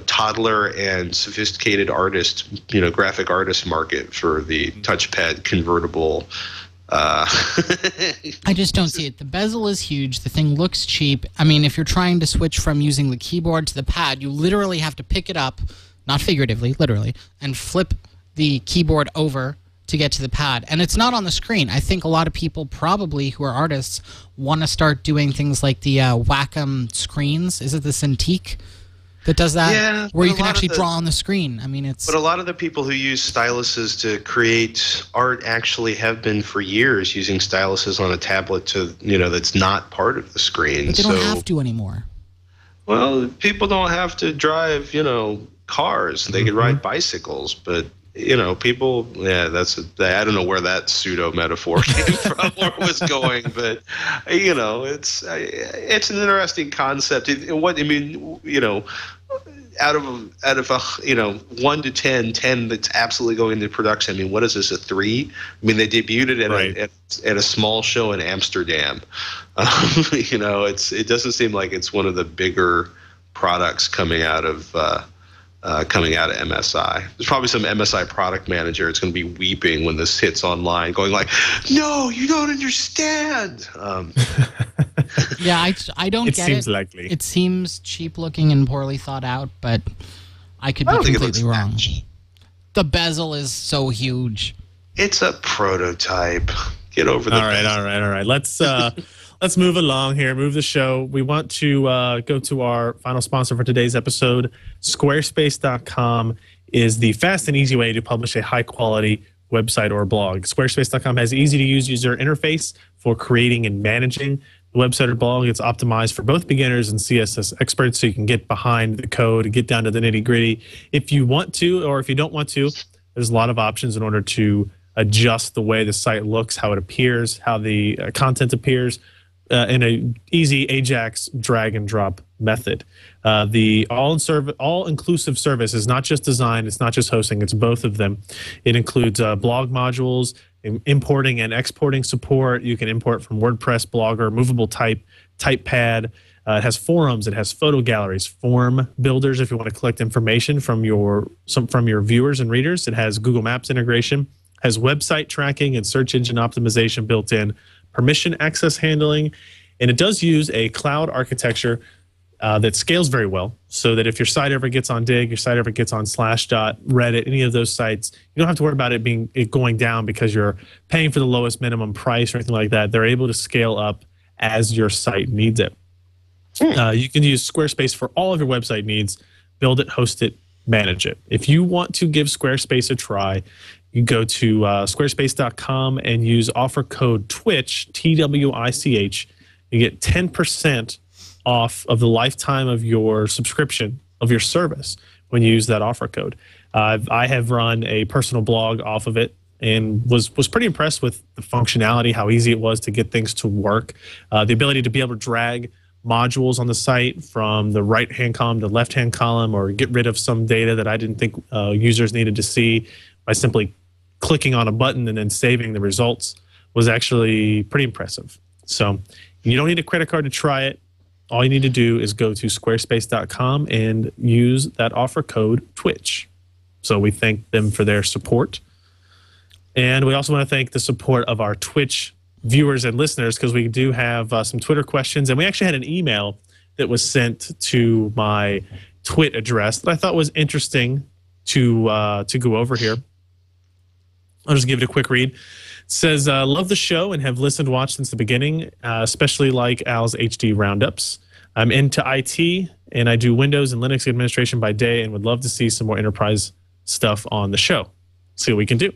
toddler and sophisticated artist, graphic artist market for the touchpad convertible. I just don't see it. The bezel is huge. The thing looks cheap. I mean, if you're trying to switch from using the keyboard to the pad, you literally have to pick it up, not figuratively, literally, and flip the keyboard over to get to the pad. And it's not on the screen. I think a lot of people probably who are artists want to start doing things like the Wacom screens. Is it the Cintiq that does that? Yeah. Where you can actually draw on the screen. I mean, it's... But a lot of the people who use styluses to create art actually have been for years using styluses on a tablet that's not part of the screen. But they don't have to anymore. Well, people don't have to drive, cars. They can ride bicycles, but... people, I don't know where that pseudo metaphor came from or was going, but, it's an interesting concept. Out of 1 to 10 that's absolutely going into production. I mean, what is this, a 3? I mean, they debuted it at a small show in Amsterdam. It doesn't seem like it's one of the bigger products coming out of MSI. There's probably some MSI product manager that's going to be weeping when this hits online, going like, "No, you don't understand." Yeah, I don't get it. It seems likely. It seems cheap looking and poorly thought out, but I could be completely wrong. The bezel is so huge. It's a prototype. Get over the bezel. All right. Let's move along here, move the show. We want to go to our final sponsor for today's episode. Squarespace.com is the fast and easy way to publish a high-quality website or blog. Squarespace.com has an easy-to-use user interface for creating and managing the website or blog. It's optimized for both beginners and CSS experts, so you can get behind the code and get down to the nitty-gritty. If you want to, or if you don't want to, there's a lot of options in order to adjust the way the site looks, how it appears, how the content appears, in a easy Ajax drag and drop method. The all-inclusive service is not just design, it's not just hosting, it's both of them. It includes blog modules, importing and exporting support. You can import from WordPress, Blogger, movable typepad. It has forums. It has photo galleries, form builders if you want to collect information from your viewers and readers. It has Google Maps integration, has website tracking and search engine optimization built in, permission access handling, and it does use a cloud architecture that scales very well, so that if your site ever gets on Dig, your site ever gets on Slashdot, Reddit, any of those sites, you don't have to worry about it going down because you're paying for the lowest minimum price or anything like that. They're able to scale up as your site needs it. You can use Squarespace for all of your website needs, build it, host it, manage it. If you want to give Squarespace a try, you go to squarespace.com and use offer code TWICH, TWICH. You get 10% off of the lifetime of your subscription of your service when you use that offer code. I have run a personal blog off of it and was pretty impressed with the functionality, how easy it was to get things to work, the ability to be able to drag modules on the site from the right-hand column to left-hand column, or get rid of some data that I didn't think users needed to see by simply clicking on a button and then saving the results, was actually pretty impressive. So you don't need a credit card to try it. All you need to do is go to squarespace.com and use that offer code TWICH. So we thank them for their support. And we also want to thank the support of our Twitch viewers and listeners, because we do have some Twitter questions. And we actually had an email that was sent to my Twit address that I thought was interesting to go over here. I'll just give it a quick read. It says, love the show and have listened, watched since the beginning, especially like Al's HD roundups. I'm into IT, and I do Windows and Linux administration by day, and would love to see some more enterprise stuff on the show. See what we can do.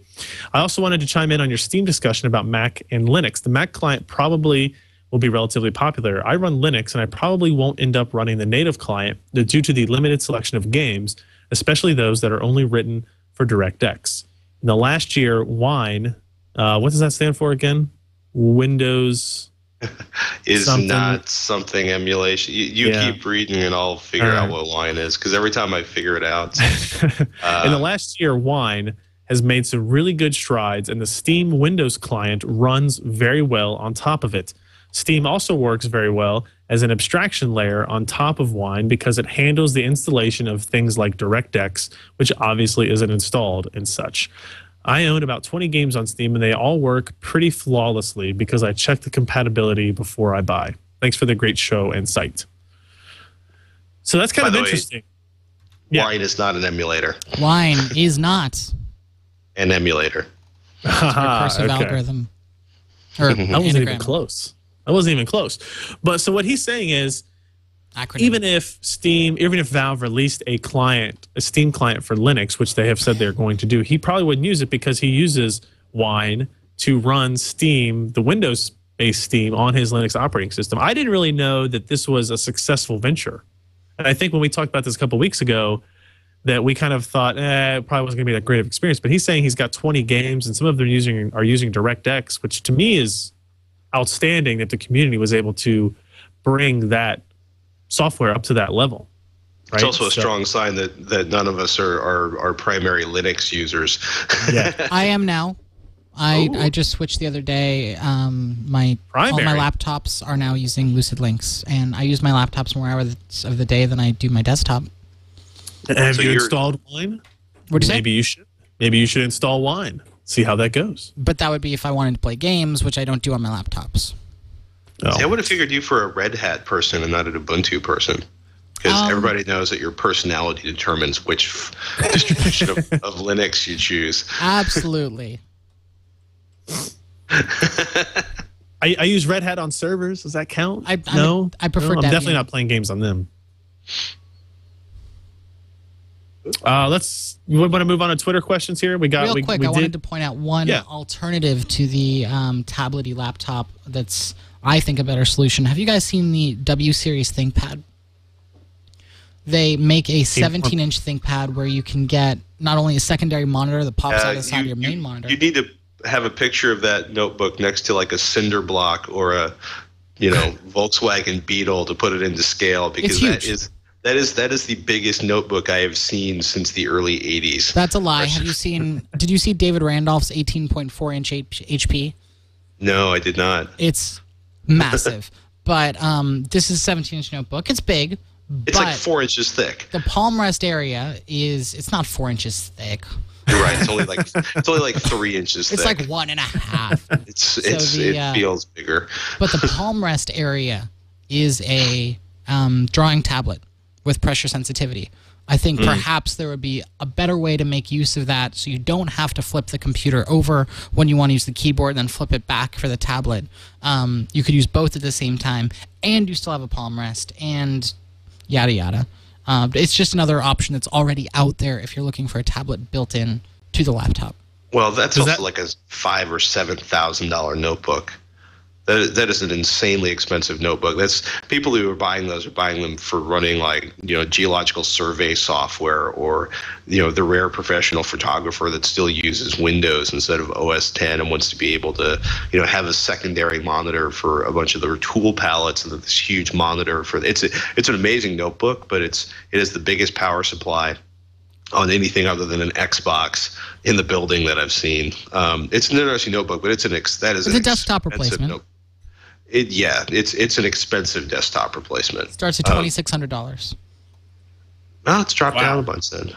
I also wanted to chime in on your Steam discussion about Mac and Linux. The Mac client probably will be relatively popular. I run Linux, and I probably won't end up running the native client due to the limited selection of games, especially those that are only written for DirectX. In the last year, Wine, what does that stand for again? Windows is something. Not something emulation. You keep reading and I'll figure out what Wine is, because every time I figure it out. In the last year, Wine has made some really good strides, and the Steam Windows client runs very well on top of it. Steam also works very well as an abstraction layer on top of Wine, because it handles the installation of things like DirectX, which obviously isn't installed and such. I own about 20 games on Steam, and they all work pretty flawlessly because I check the compatibility before I buy. Thanks for the great show and site. So that's kind of interesting. Wine is not an emulator. Wine is not An emulator. Recursive algorithm. Or I wasn't even close. But so what he's saying is, even if Valve released a Steam client for Linux, which they have said they're going to do, he probably wouldn't use it because he uses Wine to run Steam, the Windows-based Steam, on his Linux operating system. I didn't really know that this was a successful venture. And I think when we talked about this a couple of weeks ago, that we kind of thought, it probably wasn't going to be that great of an experience. But he's saying he's got 20 games, and some of them are using DirectX, which to me is outstanding that the community was able to bring that software up to that level. Right? It's also a strong sign that none of us are primary Linux users. Yeah. I am now. I just switched the other day. All my laptops are now using Lucid Links, and I use my laptops more hours of the day than I do my desktop. Have you installed Wine? What'd you say? Maybe you should install Wine. See how that goes. But that would be if I wanted to play games, which I don't do on my laptops. Oh. See, I would have figured you for a Red Hat person and not an Ubuntu person, because everybody knows that your personality determines which distribution of Linux you choose. Absolutely. I use Red Hat on servers. Does that count? I prefer I'm definitely not playing games on them. We want to move on to Twitter questions here. Real quick, I wanted to point out one alternative to the tablety laptop that's, I think, a better solution. Have you guys seen the W Series ThinkPad? They make a 17-inch ThinkPad where you can get not only a secondary monitor that pops out of the side of your main monitor. You need to have a picture of that notebook next to like a cinder block or a Volkswagen Beetle to put it into scale, because That is the biggest notebook I have seen since the early 80s. That's a lie. Did you see David Randolph's 18.4 inch HP? No, I did not. It's massive. But this is a 17-inch notebook. It's big. It's like 4 inches thick. The palm rest area it's not 4 inches thick. You're right. It's only like 3 inches thick. It's like 1.5. It feels bigger. But the palm rest area is a drawing tablet with pressure sensitivity. I think perhaps there would be a better way to make use of that so you don't have to flip the computer over when you want to use the keyboard and then flip it back for the tablet. You could use both at the same time, and you still have a palm rest, and yada yada. It's just another option that's already out there if you're looking for a tablet built in to the laptop. Well, that's like a $5,000 or $7,000 notebook. That is an insanely expensive notebook. That's people who are buying those are buying them for running geological survey software, or the rare professional photographer that still uses Windows instead of OS 10 and wants to be able to have a secondary monitor for a bunch of their tool palettes and this huge monitor for it's an amazing notebook, but it is the biggest power supply on anything other than an Xbox in the building that I've seen. It's an interesting notebook, but it's a desktop replacement. It's an expensive desktop replacement. Starts at $2,600. Well, it's dropped down a bunch then.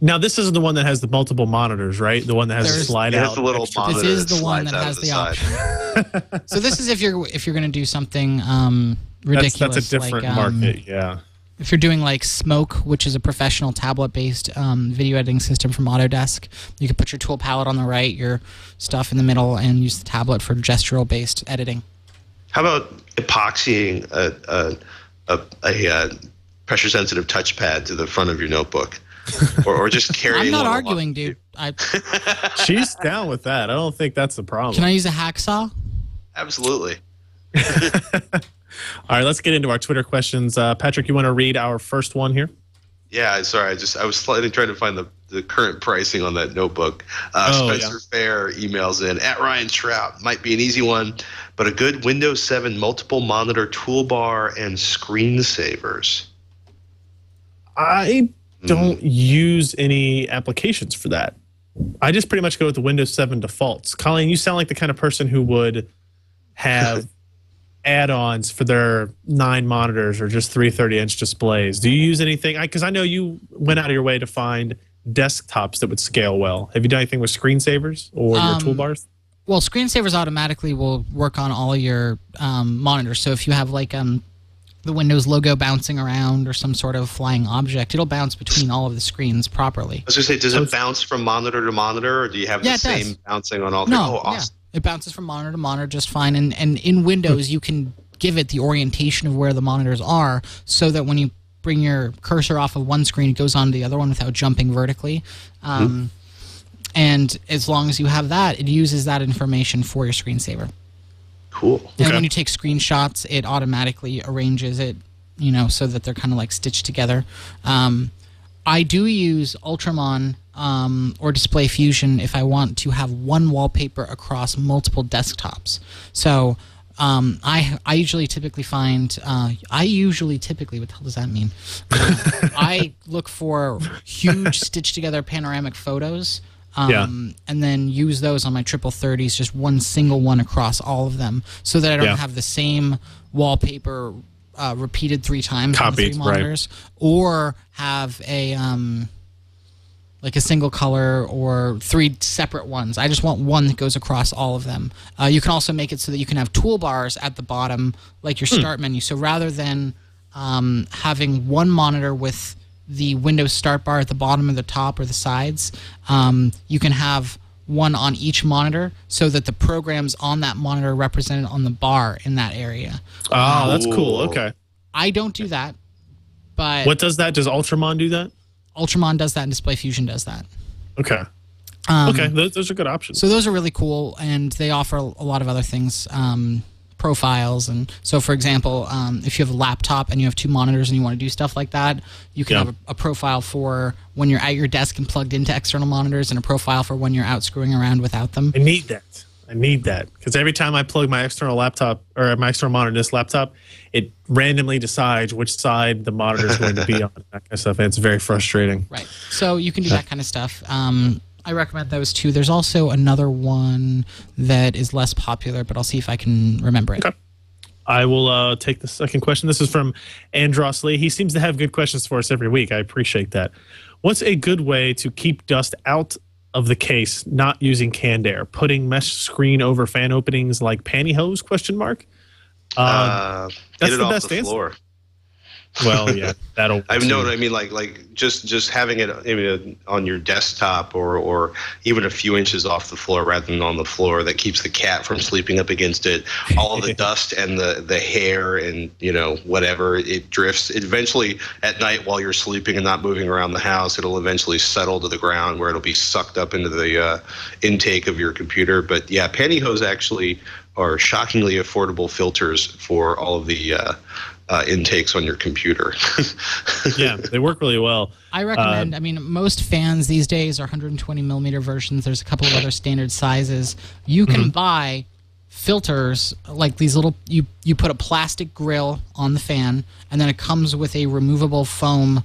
Now, this is the one that has the multiple monitors, right? The one that has the slide out. The little monitor. This is the one that has the option. So this is if you're going to do something ridiculous. That's a different market, yeah. If you're doing like Smoke, which is a professional tablet-based video editing system from Autodesk, you can put your tool palette on the right, your stuff in the middle, and use the tablet for gestural-based editing. How about epoxying a pressure-sensitive touchpad to the front of your notebook, or just carrying? I'm not arguing, dude. She's down with that. I don't think that's the problem. Can I use a hacksaw? Absolutely. All right, let's get into our Twitter questions. Patrick, you want to read our first one here? Yeah, sorry. I was slightly trying to find the current pricing on that notebook. Spencer Fair emails in, @Ryan Shrout. Might be an easy one, but a good Windows 7 multiple monitor toolbar and screensavers. I don't use any applications for that. I just pretty much go with the Windows 7 defaults. Colleen, you sound like the kind of person who would have add-ons for their 9 monitors or just 3 30-inch displays. Do you use anything? Because I know you went out of your way to find desktops that would scale well. Have you done anything with screensavers or your toolbars? Well, screensavers automatically will work on all your monitors. So if you have like the Windows logo bouncing around or some sort of flying object, it'll bounce between all of the screens properly. I was going to say, does it bounce from monitor to monitor, or do you have the same bouncing on all? No, awesome. It bounces from monitor to monitor just fine. And in Windows, you can give it the orientation of where the monitors are so that when you bring your cursor off of one screen, it goes on to the other one without jumping vertically. And as long as you have that, it uses that information for your screensaver. Cool. And when you take screenshots, it automatically arranges it, so that they're kind of like stitched together. I do use Ultramon or Display Fusion if I want to have one wallpaper across multiple desktops. So I usually typically find what the hell does that mean? I look for huge stitched together panoramic photos. And then use those on my 3030s, just one single one across all of them, so that I don't have the same wallpaper repeated 3 times on the 3 monitors, or have a like a single color or 3 separate ones. I just want one that goes across all of them. You can also make it so that you can have toolbars at the bottom, like your start menu. So rather than having one monitor with the Windows start bar at the bottom or the top or the sides, you can have one on each monitor so that the programs on that monitor are represented on the bar in that area. Oh, that's cool. Okay. I don't do that, but... What does that? Does Ultramon do that? Ultramon does that and Display Fusion does that. Okay. Okay, those are good options. So those are really cool, and they offer a lot of other things. Profiles, and so for example, if you have a laptop and you have 2 monitors and you want to do stuff like that, you can have a profile for when you're at your desk and plugged into external monitors, and a profile for when you're out screwing around without them. I need that. I need that because every time I plug my external laptop or my external monitor in this laptop, it randomly decides which side the monitor is going to be on. That kind of stuff. And it's very frustrating. Right. So you can do that kind of stuff. I recommend those two. There's also another one that is less popular, but I'll see if I can remember it. Okay. I will take the second question. This is from Andros Lee. He seems to have good questions for us every week. I appreciate that. What's a good way to keep dust out of the case not using canned air? Putting mesh screen over fan openings like pantyhose? That's get it the off best the answer. floor. Well, yeah, that'll. I mean, like just having it on your desktop or even a few inches off the floor rather than on the floor. That keeps the cat from sleeping up against it. All of the dust and the hair and whatever, it drifts. It eventually at night while you're sleeping and not moving around the house, it'll eventually settle to the ground where it'll be sucked up into the intake of your computer. But yeah, pantyhose actually are shockingly affordable filters for all of the intakes on your computer. Yeah, they work really well. I recommend, most fans these days are 120 millimeter versions. There's a couple of other standard sizes. You can buy filters like these little, you put a plastic grill on the fan, and then it comes with a removable foam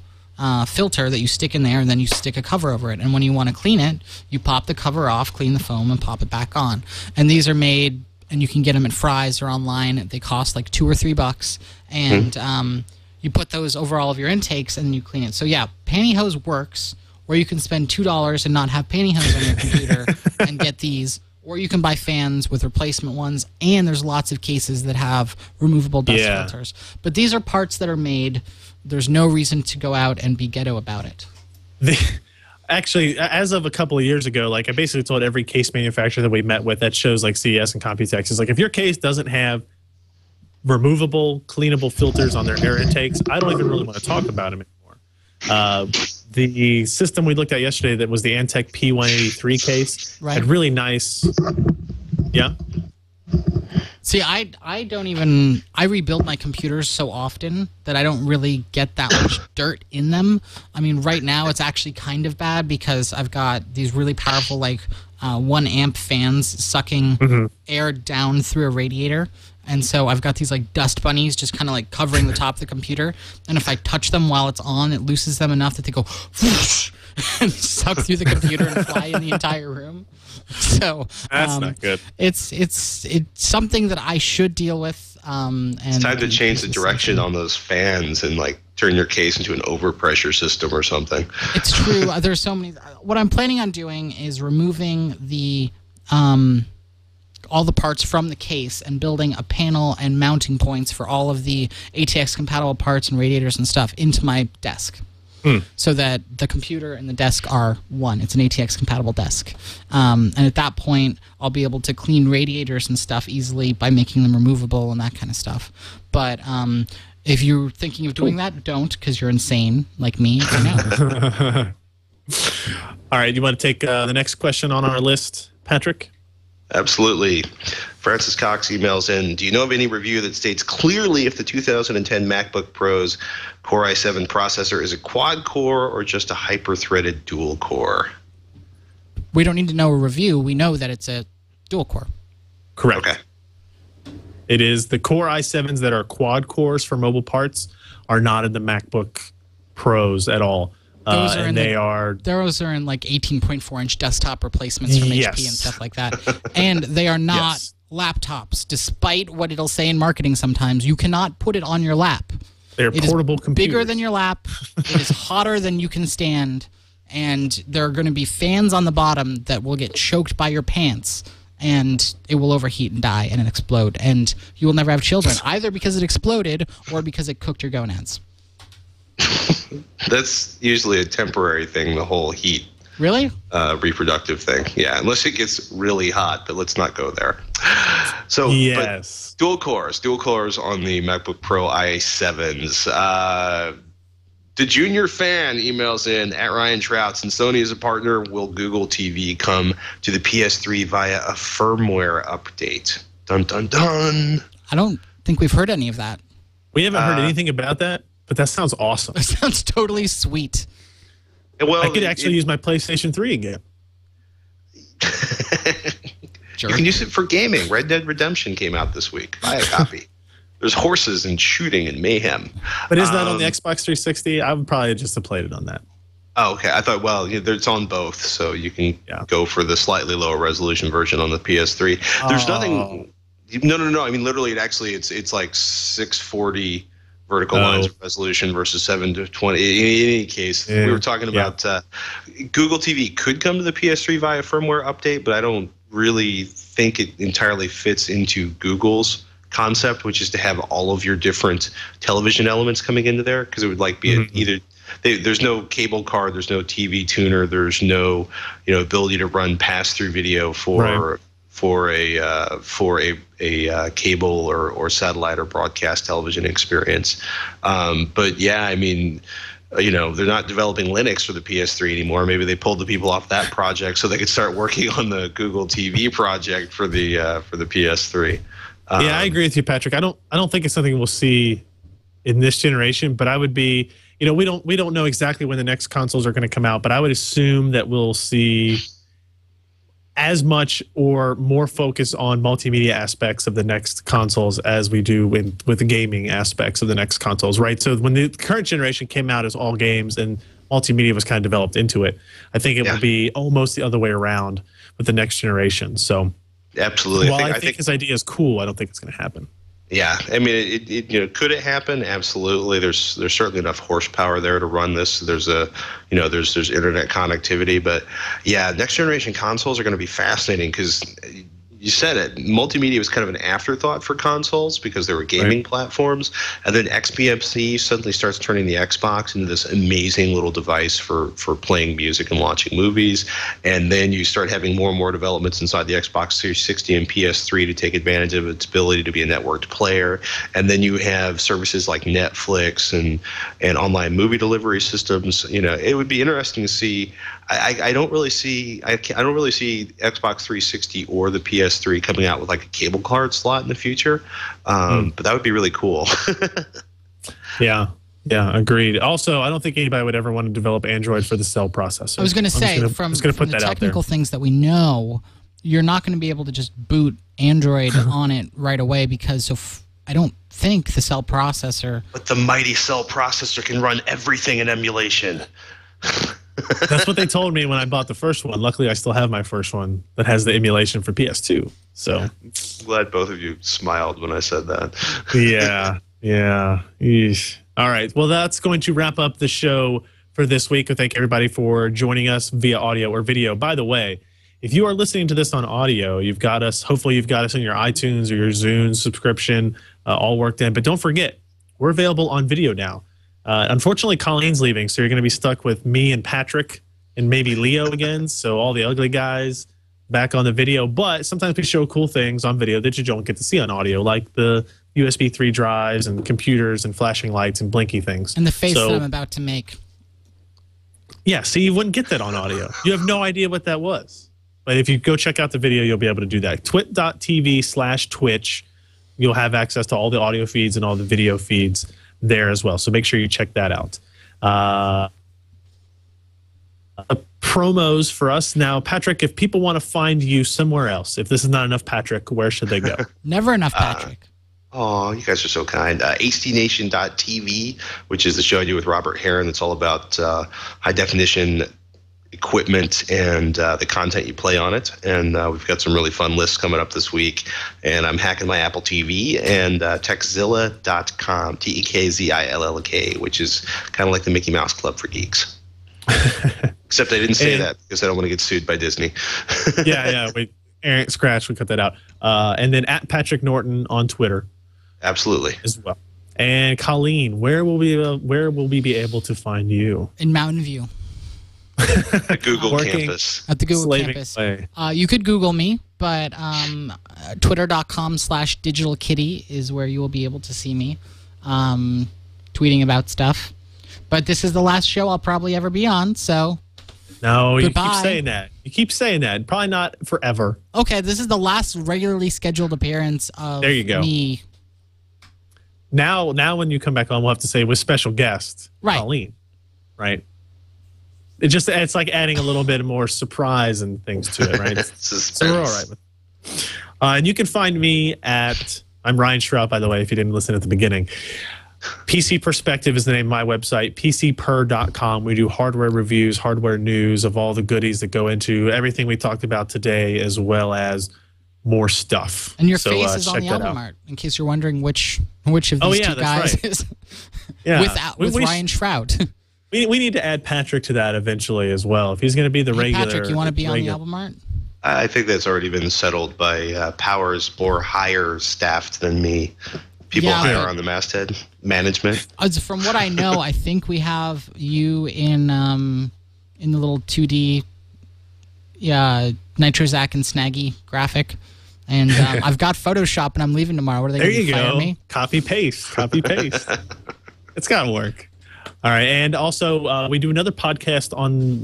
filter that you stick in there, and then you stick a cover over it. And when you want to clean it, you pop the cover off, clean the foam, and pop it back on. And these are made, and you can get them at Fry's or online. They cost like $2 or $3, and you put those over all of your intakes, and then you clean it. So yeah, pantyhose works, or you can spend $2 and not have pantyhose on your computer and get these, or you can buy fans with replacement ones, and there's lots of cases that have removable dust filters. But these are parts that are made. There's no reason to go out and be ghetto about it. Actually, as of a couple of years ago, I basically told every case manufacturer that we met with that shows like CES and Computex, is if your case doesn't have removable, cleanable filters on their air intakes, I don't even really want to talk about them anymore. The system we looked at yesterday that was the Antec P183 case had really nice... Yeah? See, I don't even... I rebuild my computers so often that I don't really get that much dirt in them. Right now it's actually kind of bad because I've got these really powerful 1 amp fans sucking air down through a radiator. And so I've got these dust bunnies just kind of covering the top of the computer. And if I touch them while it's on, it looses them enough that they go whoosh and suck through the computer and fly in the entire room. So that's not good. It's something that I should deal with. And it's time to change the direction on those fans and turn your case into an overpressure system or something. It's true. There's so many. What I'm planning on doing is removing the all the parts from the case and building a panel and mounting points for all of the ATX compatible parts and radiators and stuff into my desk. So that the computer and the desk are one. It's an ATX compatible desk. And at that point, I'll be able to clean radiators and stuff easily by making them removable and that kind of stuff. But if you're thinking of doing that, don't, because you're insane like me. I know. All right, you want to take the next question on our list, Patrick? Absolutely. Francis Cox emails in, do you know of any review that states clearly if the 2010 MacBook Pro's Core i7 processor is a quad-core or just a hyper-threaded dual-core? We don't need to know a review. We know that it's a dual-core. Correct. Okay. It is. The Core i7s that are quad-cores for mobile parts are not in the MacBook Pros at all. Those are Those are in 18.4-inch desktop replacements from HP and stuff like that. And they are not laptops, despite what it'll say in marketing sometimes. You cannot put it on your lap. They're portable computers. Bigger than your lap. It is hotter than you can stand. And there are going to be fans on the bottom that will get choked by your pants. And it will overheat and die and explode. And you will never have children, either because it exploded or because it cooked your gonads. That's usually a temporary thing, the whole heat. Really? Reproductive thing. Yeah, unless it gets really hot, but let's not go there. So, yes. But dual cores on the MacBook Pro i7s. The Junior Fan emails in at Ryan Shrout. Since Sony is a partner, will Google TV come to the PS3 via a firmware update? Dun, dun, dun. I don't think we've heard any of that. We haven't heard anything about that. But that sounds awesome. That sounds totally sweet. Well, I could actually use my PlayStation 3 again. You can use it for gaming. Red Dead Redemption came out this week. Buy a copy. There's horses and shooting and mayhem. But is that on the Xbox 360? I would probably just have played it on that. Oh, okay. I thought, well, it's on both, so you can go for the slightly lower resolution version on the PS3. There's nothing. No. I mean, literally, it's like 640 vertical lines of resolution versus 720. In any case, we were talking about Google TV could come to the PS3 via firmware update, but I don't really think it entirely fits into Google's concept, which is to have all of your different television elements coming into there, because it would be either there's no cable card, there's no TV tuner, there's no ability to run pass-through video for a cable or satellite or broadcast television experience. But yeah, I mean, they're not developing Linux for the PS3 anymore. Maybe they pulled the people off that project so they could start working on the Google TV project for the PS3. Yeah, I agree with you, Patrick. I don't think it's something we'll see in this generation, but I would be, we don't know exactly when the next consoles are going to come out, but I would assume that we'll see as much or more focus on multimedia aspects of the next consoles as we do with the gaming aspects of the next consoles, right? So when the current generation came out as all games and multimedia was kind of developed into it, I think it will be almost the other way around with the next generation. So absolutely. While I think his idea is cool, I don't think it's going to happen. Yeah, I mean, it could it happen? Absolutely. There's certainly enough horsepower there to run this. There's there's internet connectivity, but yeah, next generation consoles are going to be fascinating because you said it. Multimedia was kind of an afterthought for consoles because there were gaming platforms, and then XBMC suddenly starts turning the Xbox into this amazing little device for playing music and watching movies, and then you start having more and more developments inside the Xbox 360 and PS3 to take advantage of its ability to be a networked player, and then you have services like Netflix and online movie delivery systems. It would be interesting to see. I don't really see Xbox 360 or the PS3 coming out with like a cable card slot in the future, but that would be really cool. Yeah, agreed. Also, I don't think anybody would ever want to develop Android for the cell processor. I was going to say, from the technical things that we know, you're not going to be able to just boot Android on it right away because I don't think the cell processor. But the mighty cell processor can run everything in emulation. That's what they told me when I bought the first one. Luckily, I still have my first one that has the emulation for PS2. So I'm glad both of you smiled when I said that. Yeah. Eesh. All right. Well, that's going to wrap up the show for this week. I thank everybody for joining us via audio or video. By the way, if you are listening to this on audio, hopefully you've got us in your iTunes or your Zune subscription all worked in. But don't forget, we're available on video now. Unfortunately, Colleen's leaving, so you're going to be stuck with me and Patrick and maybe Leo again. So all the ugly guys back on the video. But sometimes we show cool things on video that you don't get to see on audio, like the USB 3 drives and computers and flashing lights and blinky things. And the face that I'm about to make. Yeah, so you wouldn't get that on audio. You have no idea what that was. But if you go check out the video, you'll be able to do that. twit.tv/Twitch. You'll have access to all the audio feeds and all the video feeds there as well. So make sure you check that out. Promos for us. Now, Patrick, if people want to find you somewhere else, if this is not enough Patrick, where should they go? Never enough Patrick. Oh, you guys are so kind. HDNation.tv, which is the show I do with Robert Heron. It's all about high-definition equipment and the content you play on it. And we've got some really fun lists coming up this week. And I'm hacking my Apple TV and techzilla.com, TEKZILLK, which is kind of like the Mickey Mouse Club for geeks. Except I didn't say that because I don't want to get sued by Disney. yeah. Wait, scratch. We cut that out. And then at Patrick Norton on Twitter. Absolutely. As well. And Colleen, where will we be able to find you? In Mountain View. At Google campus. At the Google campus. You could Google me, but twitter.com/digitalkitty is where you will be able to see me tweeting about stuff. But this is the last show I'll probably ever be on, so no, goodbye. You keep saying that. You keep saying that. Probably not forever. Okay, this is the last regularly scheduled appearance of there you go. Me. Now when you come back on, we'll have to say with special guest, right. Colleen. Right? It's like adding a little bit more surprise and things to it, right? So we're all right with And you can find me at, I'm Ryan Shrout, by the way, if you didn't listen at the beginning. PC Perspective is the name of my website, pcper.com. We do hardware reviews, hardware news of all the goodies that go into everything we talked about today, as well as more stuff. And your face is on the album art, in case you're wondering which of these two guys is with Ryan Shrout. We need to add Patrick to that eventually as well. If he's going to be the regular. Patrick, you want to be on the album art? I think that's already been settled by powers more higher staffed than me. People higher on the masthead management. From what I know, I think we have you in the little 2D Nitrozac and Snaggy graphic. And I've got Photoshop and I'm leaving tomorrow. What are they going to fire me? Copy paste. It's got to work. All right, and also we do another podcast on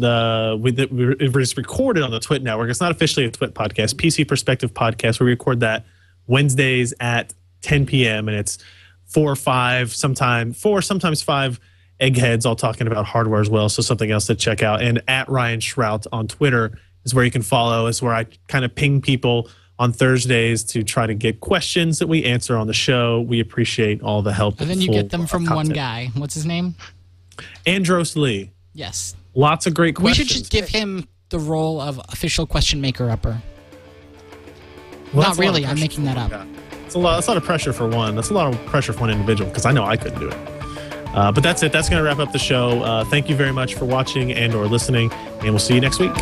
it's recorded on the Twit Network. It's not officially a Twit podcast, PC Perspective podcast. We record that Wednesdays at 10 p.m. and it's 4 or 5, sometimes 5 eggheads all talking about hardware as well. So something else to check out. And at Ryan Shrout on Twitter is where you can follow. Is where I kind of ping people on Thursdays to try to get questions that we answer on the show. We appreciate all the help. And then you get them from one guy. What's his name? Andros Lee. Yes. Lots of great questions. We should just give him the role of official question maker upper. Well, not really. I'm making that up. Yeah. That's a lot of pressure for one. That's a lot of pressure for one individual because I know I couldn't do it. But that's it. That's going to wrap up the show. Thank you very much for watching and or listening, and we'll see you next week.